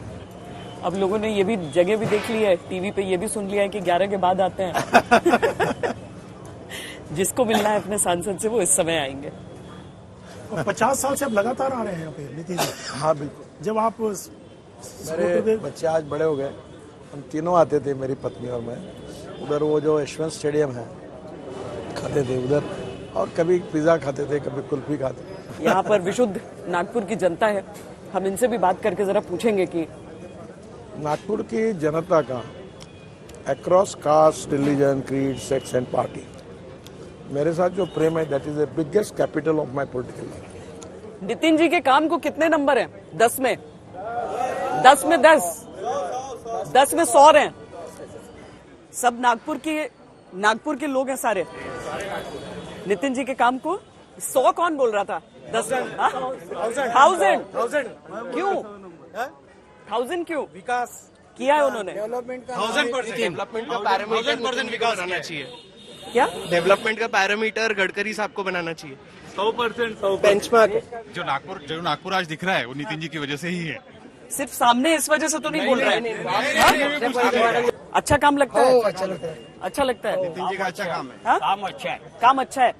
अब लोगों ने ये भी जगह भी देख ली है, टीवी पे ये भी सुन लिया है कि 11 के बाद आते हैं। जिसको मिलना है अपने सांसद से वो इस समय आएंगे। 50 साल से आप लगातार आ रहे हैं यहाँ पे नीतीश जी। हाँ बिल्कुल। जब आप मेरे बच्चे आज बड़े हो गए, हम तीनों आते थे, मेरी पत्नी और मैं, उधर वो जो यशवंत स्टेडियम है खाते थे उधर, और कभी पिज्जा खाते थे, कभी कुल्फी खाते थे। यहाँ पर विशुद्ध नागपुर की जनता है, हम इनसे भी बात करके जरा पूछेंगे कि नागपुर की जनता का across caste, religion, creed, sex and party मेरे साथ जो प्रेम है, that is the biggest capital of my political life. Nitin ji के काम को कितने नंबर हैं? 10 में 10 में 10 10 में 100 हैं। सब नागपुर के लोग हैं सारे। नितिन जी के काम को 100 कौन बोल रहा था? 10 1000 क्यों? 1000 क्यों? विकास किया है उन्होंने? डेवलपमेंट का पैरामीटर विकास आना चाहिए। क्या डेवलपमेंट का पैरामीटर गडकरी साहब को बनाना चाहिए। 100% बेंचमार्क। जो नागपुर आज दिख रहा है वो नितिन जी की वजह से ही है। सिर्फ सामने इस वजह से तो नहीं बोल रहा है? अच्छा काम लगता है? अच्छा लगता है। नितिन जी का अच्छा काम है। हाँ? काम अच्छा है।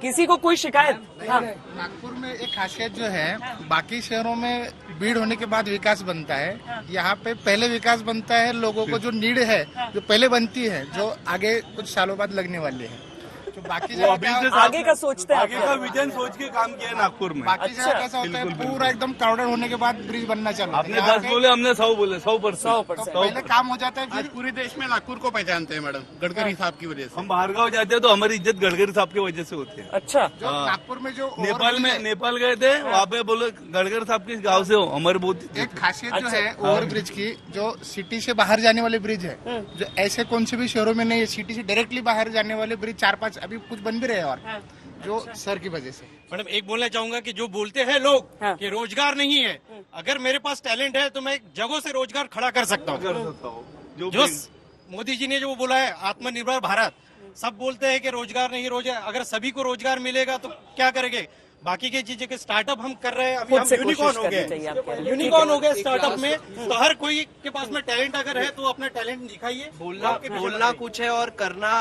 किसी को कोई शिकायत? हाँ। नागपुर में एक खासियत जो है, बाकी शहरों में भीड़ होने के बाद विकास बनता है, यहाँ पे पहले विकास बनता है। लोगों को जो नीड है जो पहले बनती है, जो आगे कुछ सालों बाद लगने वाली है, तो बाकी जगह आगे का सोचते हैं, आगे का विजन सोच के काम किया है नागपुर में। बाकी जगह कैसा होता है, पूरा एकदम क्राउडेड होने के बाद ब्रिज बनना चालू। आपने 10 बोले, हमने 100 बोले, 100%। तो पहले काम हो जाता है, आज फिर पूरे देश में नागपुर को पहचानते हैं मैडम, गडकरी साहब की वजह से। हम बाहर गाँव जाते हैं तो हमारी इज्जत गडकरी साहब की वजह से होती है। अच्छा, जो नागपुर में जो नेपाल गए थे, वहाँ पे बोले गडकरी साहब के गाँव से हो, हमारे बहुत एक खासियत जो है ओवर ब्रिज की, जो सिटी से बाहर जाने वाले ब्रिज है, जो ऐसे कौन से भी शहरों में नहीं है। सिटी से डायरेक्टली बाहर जाने वाले ब्रिज 4-5 अभी कुछ बन भी रहे हैं, और जो सर की वजह से। मैडम एक बोलना चाहूंगा कि जो बोलते हैं लोग हाँ। कि रोजगार नहीं है, अगर मेरे पास टैलेंट है तो मैं जगहों से रोजगार खड़ा कर सकता हूँ। जो मोदी जी ने जो बोला है आत्मनिर्भर भारत, सब बोलते हैं कि रोजगार नहीं, रोजगार अगर सभी को रोजगार मिलेगा तो क्या करेंगे। बाकी की चीजें के स्टार्टअप हम कर रहे हैं, अभी खुद हम से यूनिकॉर्न कोशिश हो करनी चाहिए, आप कह रहे गए। हैं। यूनिकॉर्न हो गए स्टार्टअप में, तो हर कोई के पास में टैलेंट अगर है तो अपना टैलेंट दिखाइए। बोलना कुछ है और करना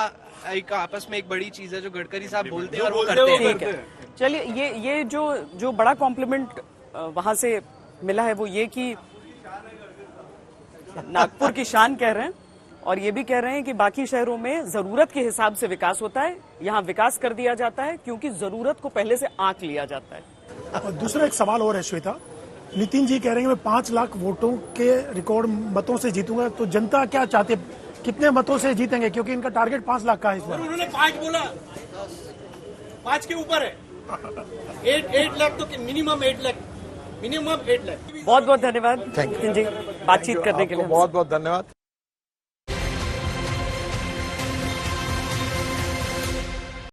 एक आपस में एक बड़ी चीज है, जो गडकरी साहब बोलते हैं और वो करते हैं। ठीक है। चलिए, ये जो बड़ा कॉम्प्लीमेंट वहां से मिला है वो ये कि नागपुर की शान कह रहे हैं, और ये भी कह रहे हैं कि बाकी शहरों में जरूरत के हिसाब से विकास होता है, यहाँ विकास कर दिया जाता है क्योंकि जरूरत को पहले से आंक लिया जाता है। और दूसरा एक सवाल और है श्वेता, नितिन जी कह रहे हैं मैं 5 लाख वोटों के रिकॉर्ड मतों से जीतूंगा, तो जनता क्या चाहते हैं, कितने मतों से जीतेंगे, क्योंकि इनका टारगेट 5 लाख का है इस बार। उन्होंने 5 बोला, 5 के ऊपर है। 8 लाख तो मिनिमम 8 लाख, मिनिमम 8 लाख। बहुत बहुत धन्यवाद नितिन जी बातचीत करने के लिए। बहुत बहुत धन्यवाद।